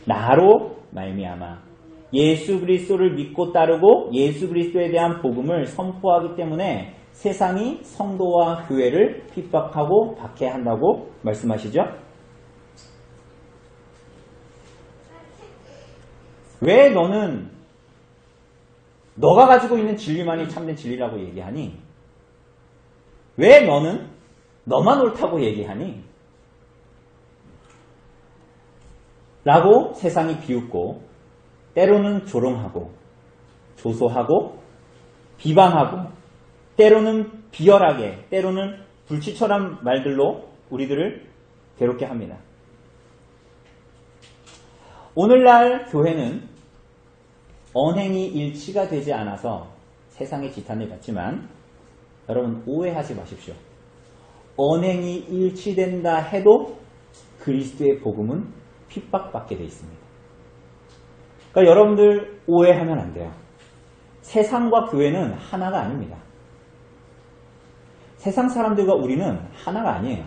나로 말미암아 예수 그리스도를 믿고 따르고 예수 그리스도에 대한 복음을 선포하기 때문에 세상이 성도와 교회를 핍박하고 박해한다고 말씀하시죠? 왜 너는 너가 가지고 있는 진리만이 참된 진리라고 얘기하니? 왜 너는 너만 옳다고 얘기하니? 라고 세상이 비웃고 때로는 조롱하고 조소하고 비방하고 때로는 비열하게 때로는 불치철한 말들로 우리들을 괴롭게 합니다. 오늘날 교회는 언행이 일치가 되지 않아서 세상의 지탄을 받지만 여러분 오해하지 마십시오. 언행이 일치된다 해도 그리스도의 복음은 핍박받게 되어 있습니다. 그러니까 여러분들 오해하면 안 돼요. 세상과 교회는 하나가 아닙니다. 세상 사람들과 우리는 하나가 아니에요.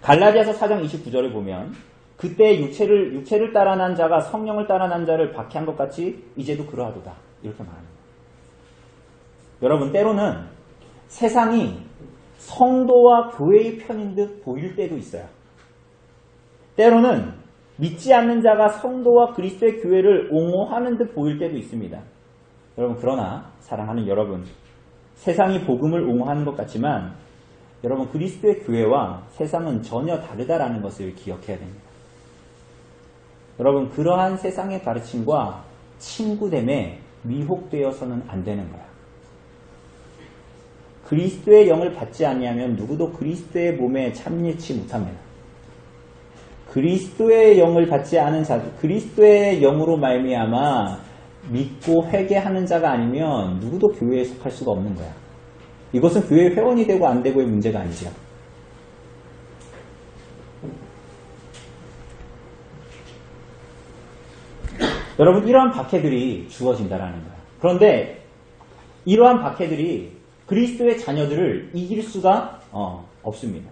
갈라디아서 4장 29절을 보면 그때 육체를 따라난 자가 성령을 따라난 자를 박해한 것 같이 이제도 그러하도다. 이렇게 말합니다. 여러분 때로는 세상이 성도와 교회의 편인 듯 보일 때도 있어요. 때로는 믿지 않는 자가 성도와 그리스도의 교회를 옹호하는 듯 보일 때도 있습니다. 여러분 그러나 사랑하는 여러분 세상이 복음을 옹호하는 것 같지만 여러분 그리스도의 교회와 세상은 전혀 다르다라는 것을 기억해야 됩니다. 여러분 그러한 세상의 가르침과 친구됨에 미혹되어서는 안 되는 거야. 그리스도의 영을 받지 아니하면 누구도 그리스도의 몸에 참여치 못합니다. 그리스도의 영을 받지 않은 자들, 그리스도의 영으로 말미암아 믿고 회개하는 자가 아니면 누구도 교회에 속할 수가 없는 거야. 이것은 교회 회원이 되고 안 되고의 문제가 아니죠. 여러분 이러한 박해들이 주어진다라는 거야. 그런데 이러한 박해들이 그리스도의 자녀들을 이길 수가 없습니다.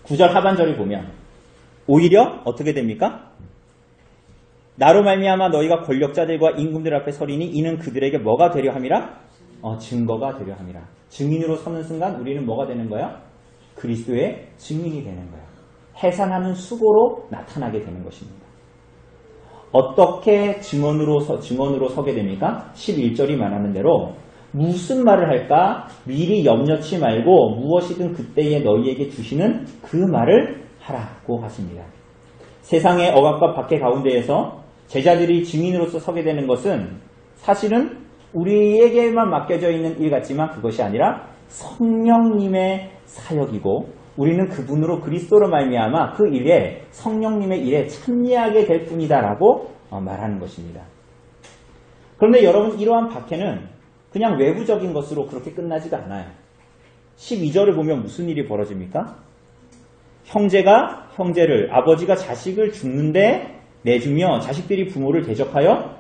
9절 하반절을 보면 오히려 어떻게 됩니까? 나로 말미암아 너희가 권력자들과 임금들 앞에 서리니 이는 그들에게 뭐가 되려 함이라? 증거가 되려 함이라. 증인으로 서는 순간 우리는 뭐가 되는 거야? 그리스도의 증인이 되는 거야. 해산하는 수고로 나타나게 되는 것입니다. 어떻게 증언으로 서게 됩니까? 11절이 말하는 대로 무슨 말을 할까? 미리 염려치 말고 무엇이든 그때에 너희에게 주시는 그 말을 하라고 하십니다. 세상의 억압과 박해 가운데에서 제자들이 증인으로서 서게 되는 것은 사실은 우리에게만 맡겨져 있는 일 같지만 그것이 아니라 성령님의 사역이고 우리는 그분으로 그리스도로 말미암아 그 일에 성령님의 일에 참여하게 될 뿐이다라고 말하는 것입니다. 그런데 여러분 이러한 박해는 그냥 외부적인 것으로 그렇게 끝나지가 않아요. 12절을 보면 무슨 일이 벌어집니까? 형제가 형제를 아버지가 자식을 죽는데 내주며 자식들이 부모를 대적하여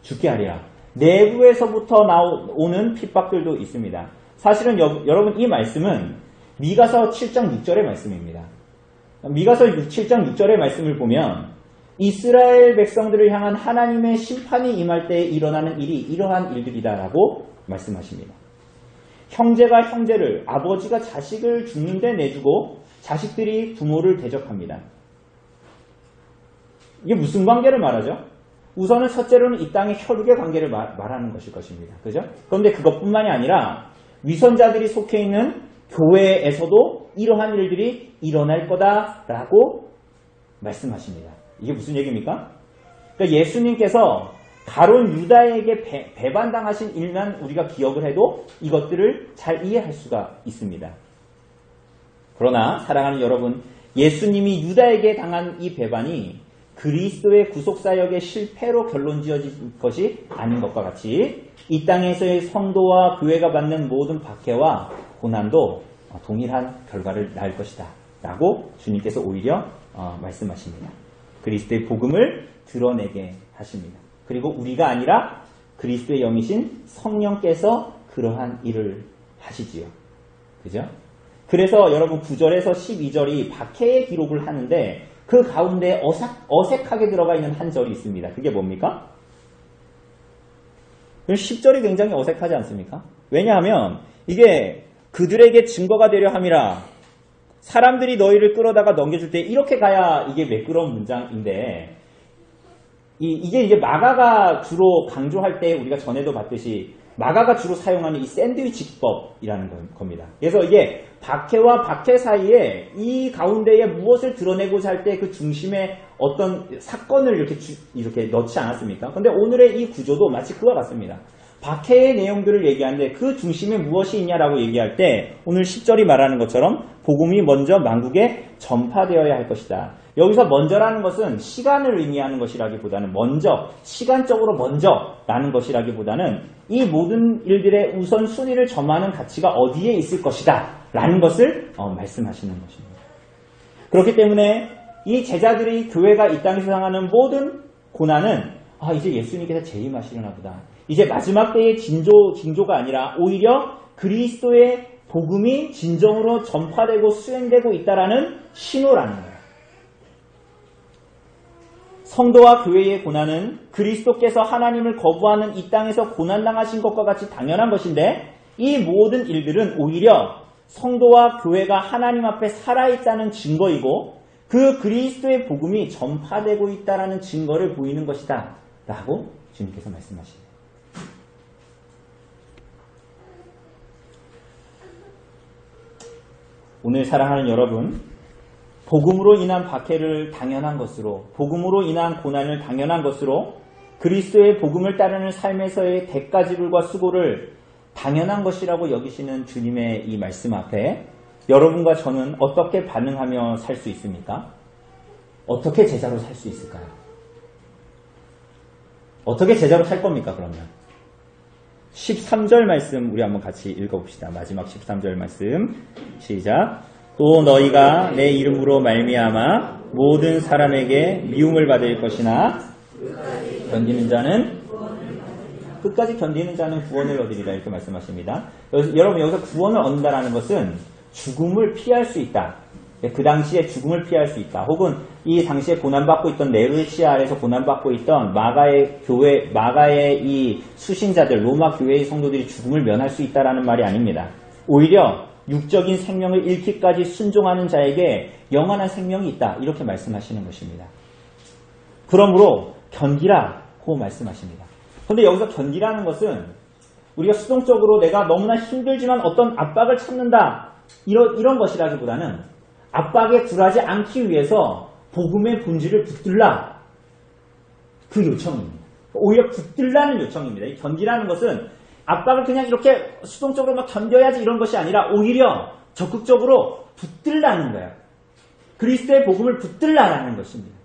죽게 하리라. 내부에서부터 나오는 핍박들도 있습니다. 사실은 여러분 이 말씀은 미가서 7장 6절의 말씀입니다. 미가서 7장 6절의 말씀을 보면 이스라엘 백성들을 향한 하나님의 심판이 임할 때에 일어나는 일이 이러한 일들이다라고 말씀하십니다. 형제가 형제를 아버지가 자식을 죽는데 내주고 자식들이 부모를 대적합니다. 이게 무슨 관계를 말하죠? 우선은 첫째로는 이 땅의 혈육의 관계를 말하는 것일 것입니다. 그죠? 그런데 그것뿐만이 아니라 위선자들이 속해 있는 교회에서도 이러한 일들이 일어날 거다라고 말씀하십니다. 이게 무슨 얘기입니까? 그러니까 예수님께서 가론 유다에게 배반당하신 일만 우리가 기억을 해도 이것들을 잘 이해할 수가 있습니다. 그러나 사랑하는 여러분, 예수님이 유다에게 당한 이 배반이 그리스도의 구속사역의 실패로 결론 지어진 것이 아닌 것과 같이 이 땅에서의 성도와 교회가 받는 모든 박해와 고난도 동일한 결과를 낳을 것이다 라고 주님께서 오히려 말씀하십니다. 그리스도의 복음을 드러내게 하십니다. 그리고 우리가 아니라 그리스도의 영이신 성령께서 그러한 일을 하시지요. 그죠? 그래서 여러분 9절에서 12절이 박해의 기록을 하는데 그 가운데 어색하게 들어가 있는 한 절이 있습니다. 그게 뭡니까? 10절이 굉장히 어색하지 않습니까? 왜냐하면 이게 그들에게 증거가 되려 함이라 사람들이 너희를 끌어다가 넘겨줄 때 이렇게 가야 이게 매끄러운 문장인데 이게 이제 마가가 주로 강조할 때 우리가 전에도 봤듯이 마가가 주로 사용하는 이 샌드위치 기법이라는 겁니다. 그래서 이게 박해와 박해 사이에 이 가운데에 무엇을 드러내고자 할 때 그 중심에 어떤 사건을 이렇게 넣지 않았습니까? 근데 오늘의 이 구조도 마치 그와 같습니다. 박해의 내용들을 얘기하는데 그 중심에 무엇이 있냐라고 얘기할 때 오늘 10절이 말하는 것처럼 복음이 먼저 만국에 전파되어야 할 것이다. 여기서 먼저라는 것은 시간을 의미하는 것이라기보다는 먼저, 시간적으로 먼저라는 것이라기보다는 이 모든 일들의 우선순위를 점하는 가치가 어디에 있을 것이다 라는 것을 말씀하시는 것입니다. 그렇기 때문에 이 제자들이 교회가 이 땅에서 당하는 모든 고난은 이제 예수님께서 재림하시려나 보다. 이제 마지막 때의 징조가 아니라 오히려 그리스도의 복음이 진정으로 전파되고 수행되고 있다라는 신호라는 거예요. 성도와 교회의 고난은 그리스도께서 하나님을 거부하는 이 땅에서 고난당하신 것과 같이 당연한 것인데 이 모든 일들은 오히려 성도와 교회가 하나님 앞에 살아있다는 증거이고 그 그리스도의 복음이 전파되고 있다는 증거를 보이는 것이다 라고 주님께서 말씀하십니다. 오늘 사랑하는 여러분, 복음으로 인한 박해를 당연한 것으로, 복음으로 인한 고난을 당연한 것으로 그리스도의 복음을 따르는 삶에서의 대가지불과 수고를 당연한 것이라고 여기시는 주님의 이 말씀 앞에 여러분과 저는 어떻게 반응하며 살 수 있습니까? 어떻게 제자로 살 수 있을까요? 어떻게 제자로 살 겁니까, 그러면? 13절 말씀 우리 한번 같이 읽어봅시다. 마지막 13절 말씀 시작. 또 너희가 내 이름으로 말미암아 모든 사람에게 미움을 받을 것이나 견디는 자는 끝까지 견디는 자는 구원을 얻으리라 이렇게 말씀하십니다. 여러분 여기서 구원을 얻는다라는 것은 죽음을 피할 수 있다. 그 당시에 죽음을 피할 수 있다. 혹은 이 당시에 고난받고 있던 네르치아 아래에서 고난받고 있던 마가의 이 수신자들, 로마 교회의 성도들이 죽음을 면할 수 있다라는 말이 아닙니다. 오히려 육적인 생명을 잃기까지 순종하는 자에게 영원한 생명이 있다. 이렇게 말씀하시는 것입니다. 그러므로 견디라고 말씀하십니다. 그런데 여기서 견디라는 것은 우리가 수동적으로 내가 너무나 힘들지만 어떤 압박을 참는다. 이런 것이라기보다는 압박에 굴하지 않기 위해서 복음의 본질을 붙들라. 그 요청입니다. 오히려 붙들라는 요청입니다. 이 견디라는 것은 압박을 그냥 이렇게 수동적으로 막 견뎌야지 이런 것이 아니라 오히려 적극적으로 붙들라는 거예요. 그리스도의 복음을 붙들라라는 것입니다.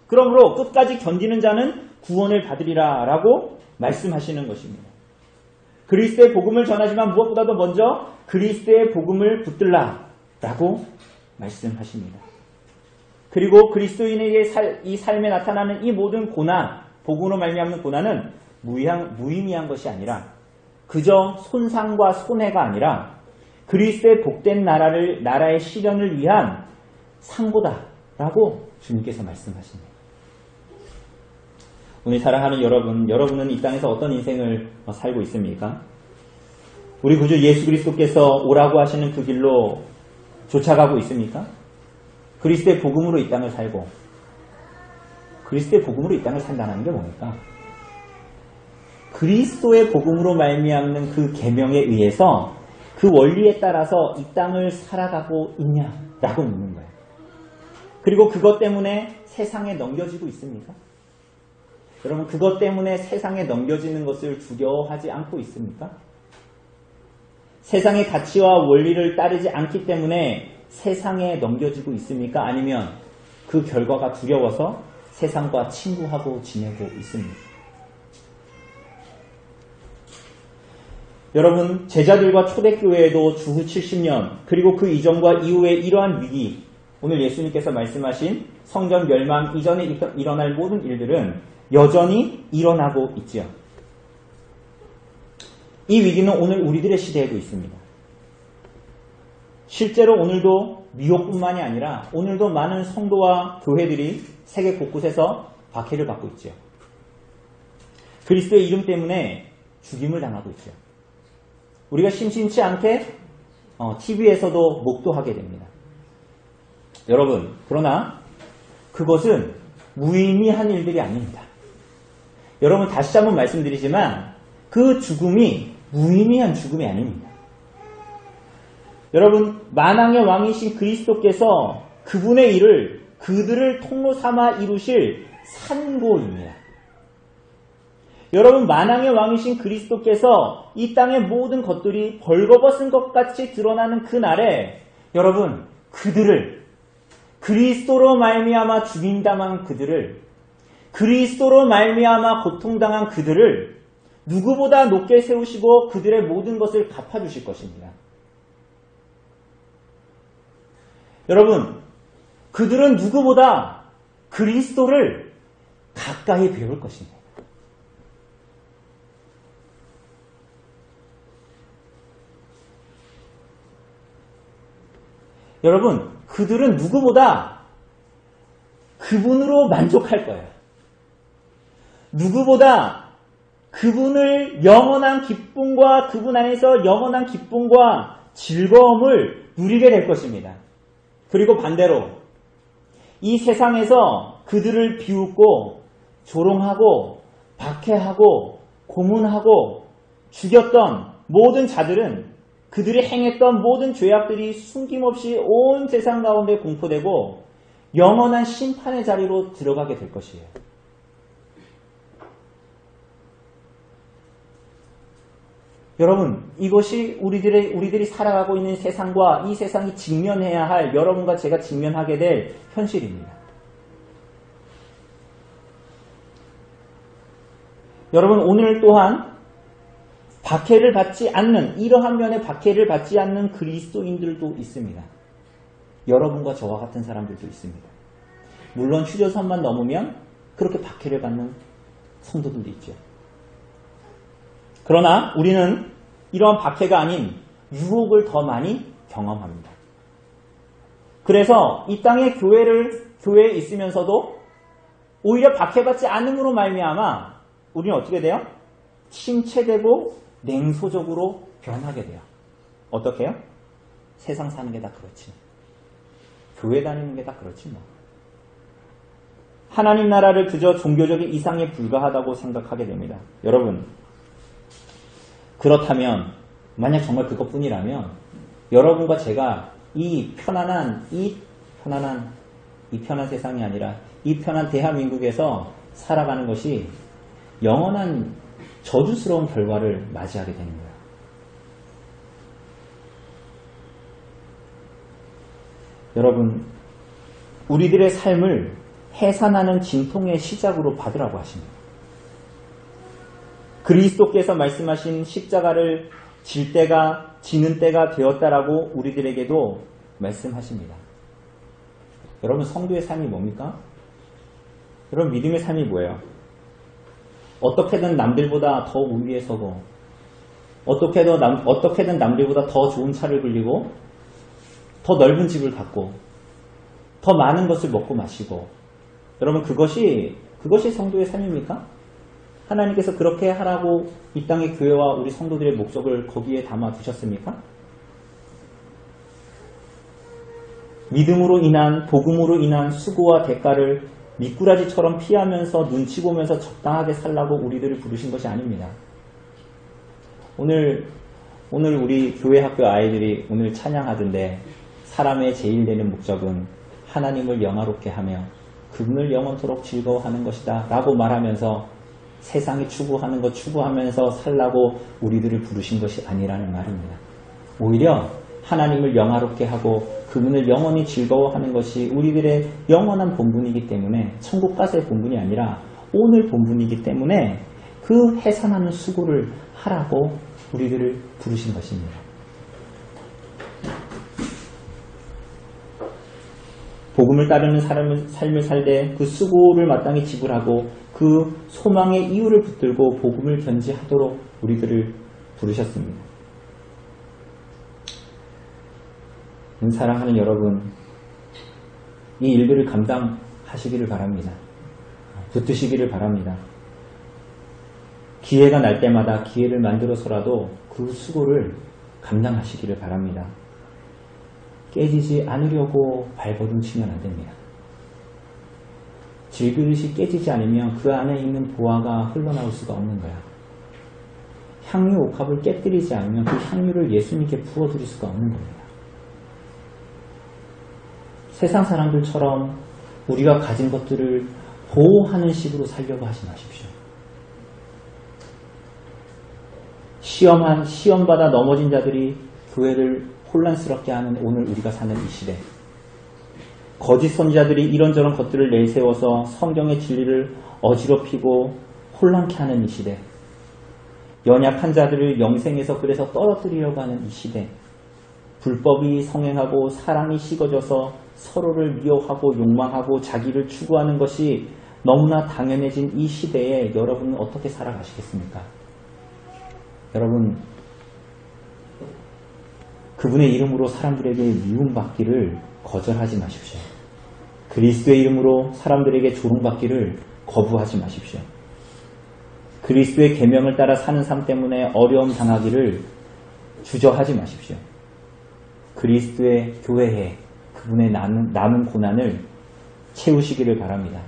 그러므로 끝까지 견디는 자는 구원을 받으리라 라고 말씀하시는 것입니다. 그리스도의 복음을 전하지만 무엇보다도 먼저 그리스도의 복음을 붙들라 라고 말씀하십니다. 그리고 그리스도인에게 이 삶에 나타나는 이 모든 고난, 복음으로 말미암는 고난은 무의미한 것이 아니라 그저 손상과 손해가 아니라 그리스도의 복된 나라의 실현을 위한 상고다라고 주님께서 말씀하십니다. 오늘 사랑하는 여러분은 이 땅에서 어떤 인생을 살고 있습니까? 우리 구주 예수 그리스도께서 오라고 하시는 그 길로 쫓아가고 있습니까? 그리스도의 복음으로 이 땅을 살고 그리스도의 복음으로 이 땅을 산다는 게 뭡니까? 그리스도의 복음으로 말미암는 그 계명에 의해서 그 원리에 따라서 이 땅을 살아가고 있냐라고 묻는 거예요. 그리고 그것 때문에 세상에 넘겨지고 있습니까? 여러분 그것 때문에 세상에 넘겨지는 것을 두려워하지 않고 있습니까? 세상의 가치와 원리를 따르지 않기 때문에 세상에 넘겨지고 있습니까? 아니면 그 결과가 두려워서 세상과 친구하고 지내고 있습니까? 여러분 제자들과 초대교회에도 주후 70년 그리고 그 이전과 이후에 이러한 위기 오늘 예수님께서 말씀하신 성전 멸망 이전에 일어날 모든 일들은 여전히 일어나고 있지요. 이 위기는 오늘 우리들의 시대에도 있습니다. 실제로 오늘도 미국뿐만이 아니라 오늘도 많은 성도와 교회들이 세계 곳곳에서 박해를 받고 있죠. 그리스도의 이름 때문에 죽임을 당하고 있죠. 우리가 심심치 않게 TV에서도 목도하게 됩니다. 여러분, 그러나 그것은 무의미한 일들이 아닙니다. 여러분, 다시 한번 말씀드리지만 그 죽음이 무의미한 죽음이 아닙니다. 여러분, 만왕의 왕이신 그리스도께서 그분의 일을 그들을 통로 삼아 이루실 산고입니다. 여러분, 만왕의 왕이신 그리스도께서 이 땅의 모든 것들이 벌거벗은 것 같이 드러나는 그날에 여러분, 그들을 그리스도로 말미암아 죽임당한 그들을 그리스도로 말미암아 고통당한 그들을 누구보다 높게 세우시고 그들의 모든 것을 갚아주실 것입니다. 여러분, 그들은 누구보다 그리스도를 가까이 배울 것입니다. 여러분, 그들은 누구보다 그분으로 만족할 거예요. 누구보다 그분을 영원한 기쁨과 그분 안에서 영원한 기쁨과 즐거움을 누리게 될 것입니다. 그리고 반대로 이 세상에서 그들을 비웃고 조롱하고 박해하고 고문하고 죽였던 모든 자들은 그들이 행했던 모든 죄악들이 숨김없이 온 세상 가운데 공포되고 영원한 심판의 자리로 들어가게 될 것이에요. 여러분, 이것이 우리들이 살아가고 있는 세상과 이 세상이 직면해야 할 여러분과 제가 직면하게 될 현실입니다. 여러분, 오늘 또한 박해를 받지 않는, 이러한 면에 박해를 받지 않는 그리스도인들도 있습니다. 여러분과 저와 같은 사람들도 있습니다. 물론 휴전선만 넘으면 그렇게 박해를 받는 성도들도 있죠. 그러나 우리는 이러한 박해가 아닌 유혹을 더 많이 경험합니다. 그래서 이 땅의 교회에 있으면서도 오히려 박해받지 않음으로 말미암아 우리는 어떻게 돼요? 침체되고 냉소적으로 변하게 돼요. 어떻게 해요? 세상 사는 게 다 그렇지. 교회 다니는 게 다 그렇지 뭐. 하나님 나라를 그저 종교적인 이상에 불과하다고 생각하게 됩니다. 여러분, 그렇다면 만약 정말 그것뿐이라면 여러분과 제가 이 편안한 세상이 아니라 이 편한 대한민국에서 살아가는 것이 영원한 저주스러운 결과를 맞이하게 되는 거예요. 여러분, 우리들의 삶을 해산하는 진통의 시작으로 받으라고 하십니다. 그리스도께서 말씀하신 십자가를 지는 때가 되었다라고 우리들에게도 말씀하십니다. 여러분, 성도의 삶이 뭡니까? 여러분, 믿음의 삶이 뭐예요? 어떻게든 남들보다 더 우위에 서고 어떻게든 남들보다 더 좋은 차를 빌리고 더 넓은 집을 갖고 더 많은 것을 먹고 마시고, 여러분, 그것이 성도의 삶입니까? 하나님께서 그렇게 하라고 이 땅의 교회와 우리 성도들의 목적을 거기에 담아 두셨습니까? 믿음으로 인한, 복음으로 인한 수고와 대가를 미꾸라지처럼 피하면서 눈치 보면서 적당하게 살라고 우리들을 부르신 것이 아닙니다. 오늘 우리 교회 학교 아이들이 오늘 찬양하던데 사람의 제일 되는 목적은 하나님을 영화롭게 하며 그분을 영원토록 즐거워하는 것이다 라고 말하면서 세상이 추구하는 것 추구하면서 살라고 우리들을 부르신 것이 아니라는 말입니다. 오히려 하나님을 영화롭게 하고 그분을 영원히 즐거워하는 것이 우리들의 영원한 본분이기 때문에, 천국 가서의 본분이 아니라 오늘 본분이기 때문에 그 해산하는 수고를 하라고 우리들을 부르신 것입니다. 복음을 따르는 삶을 살되 그 수고를 마땅히 지불하고 그 소망의 이유를 붙들고 복음을 견지하도록 우리들을 부르셨습니다. 사랑하는 여러분, 이 일들을 감당하시기를 바랍니다. 붙드시기를 바랍니다. 기회가 날 때마다 기회를 만들어서라도 그 수고를 감당하시기를 바랍니다. 깨지지 않으려고 발버둥 치면 안 됩니다. 질그릇이 깨지지 않으면 그 안에 있는 보화가 흘러나올 수가 없는 거야. 향유 옥합을 깨뜨리지 않으면 그 향유를 예수님께 부어드릴 수가 없는 겁니다. 세상 사람들처럼 우리가 가진 것들을 보호하는 식으로 살려고 하지 마십시오. 시험받아 넘어진 자들이 교회를 혼란스럽게 하는 오늘 우리가 사는 이 시대, 거짓 선지자들이 이런저런 것들을 내세워서 성경의 진리를 어지럽히고 혼란케 하는 이 시대, 연약한 자들을 영생에서 그래서 떨어뜨리려고 하는 이 시대, 불법이 성행하고 사랑이 식어져서 서로를 미워하고 욕망하고 자기를 추구하는 것이 너무나 당연해진 이 시대에 여러분은 어떻게 살아가시겠습니까? 여러분, 그분의 이름으로 사람들에게 미움받기를 거절하지 마십시오. 그리스도의 이름으로 사람들에게 조롱받기를 거부하지 마십시오. 그리스도의 계명을 따라 사는 삶 때문에 어려움 당하기를 주저하지 마십시오. 그리스도의 교회에 그분의 남은 고난을 채우시기를 바랍니다.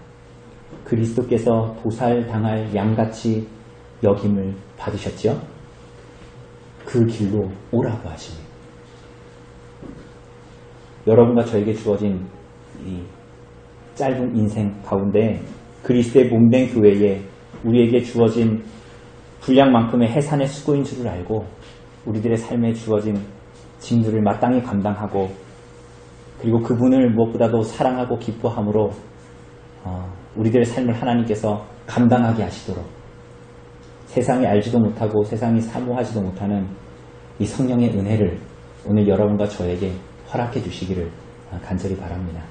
그리스도께서 도살당할 양같이 여김을 받으셨지요? 그 길로 오라고 하십니다. 여러분과 저에게 주어진 이 짧은 인생 가운데 그리스도의 몸된 교회에 우리에게 주어진 분량만큼의 해산의 수고인 줄을 알고 우리들의 삶에 주어진 짐들을 마땅히 감당하고 그리고 그분을 무엇보다도 사랑하고 기뻐함으로 우리들의 삶을 하나님께서 감당하게 하시도록 세상이 알지도 못하고 세상이 사모하지도 못하는 이 성령의 은혜를 오늘 여러분과 저에게 허락해 주시기를 간절히 바랍니다.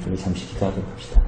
우리 잠시 기도하도록 합시다.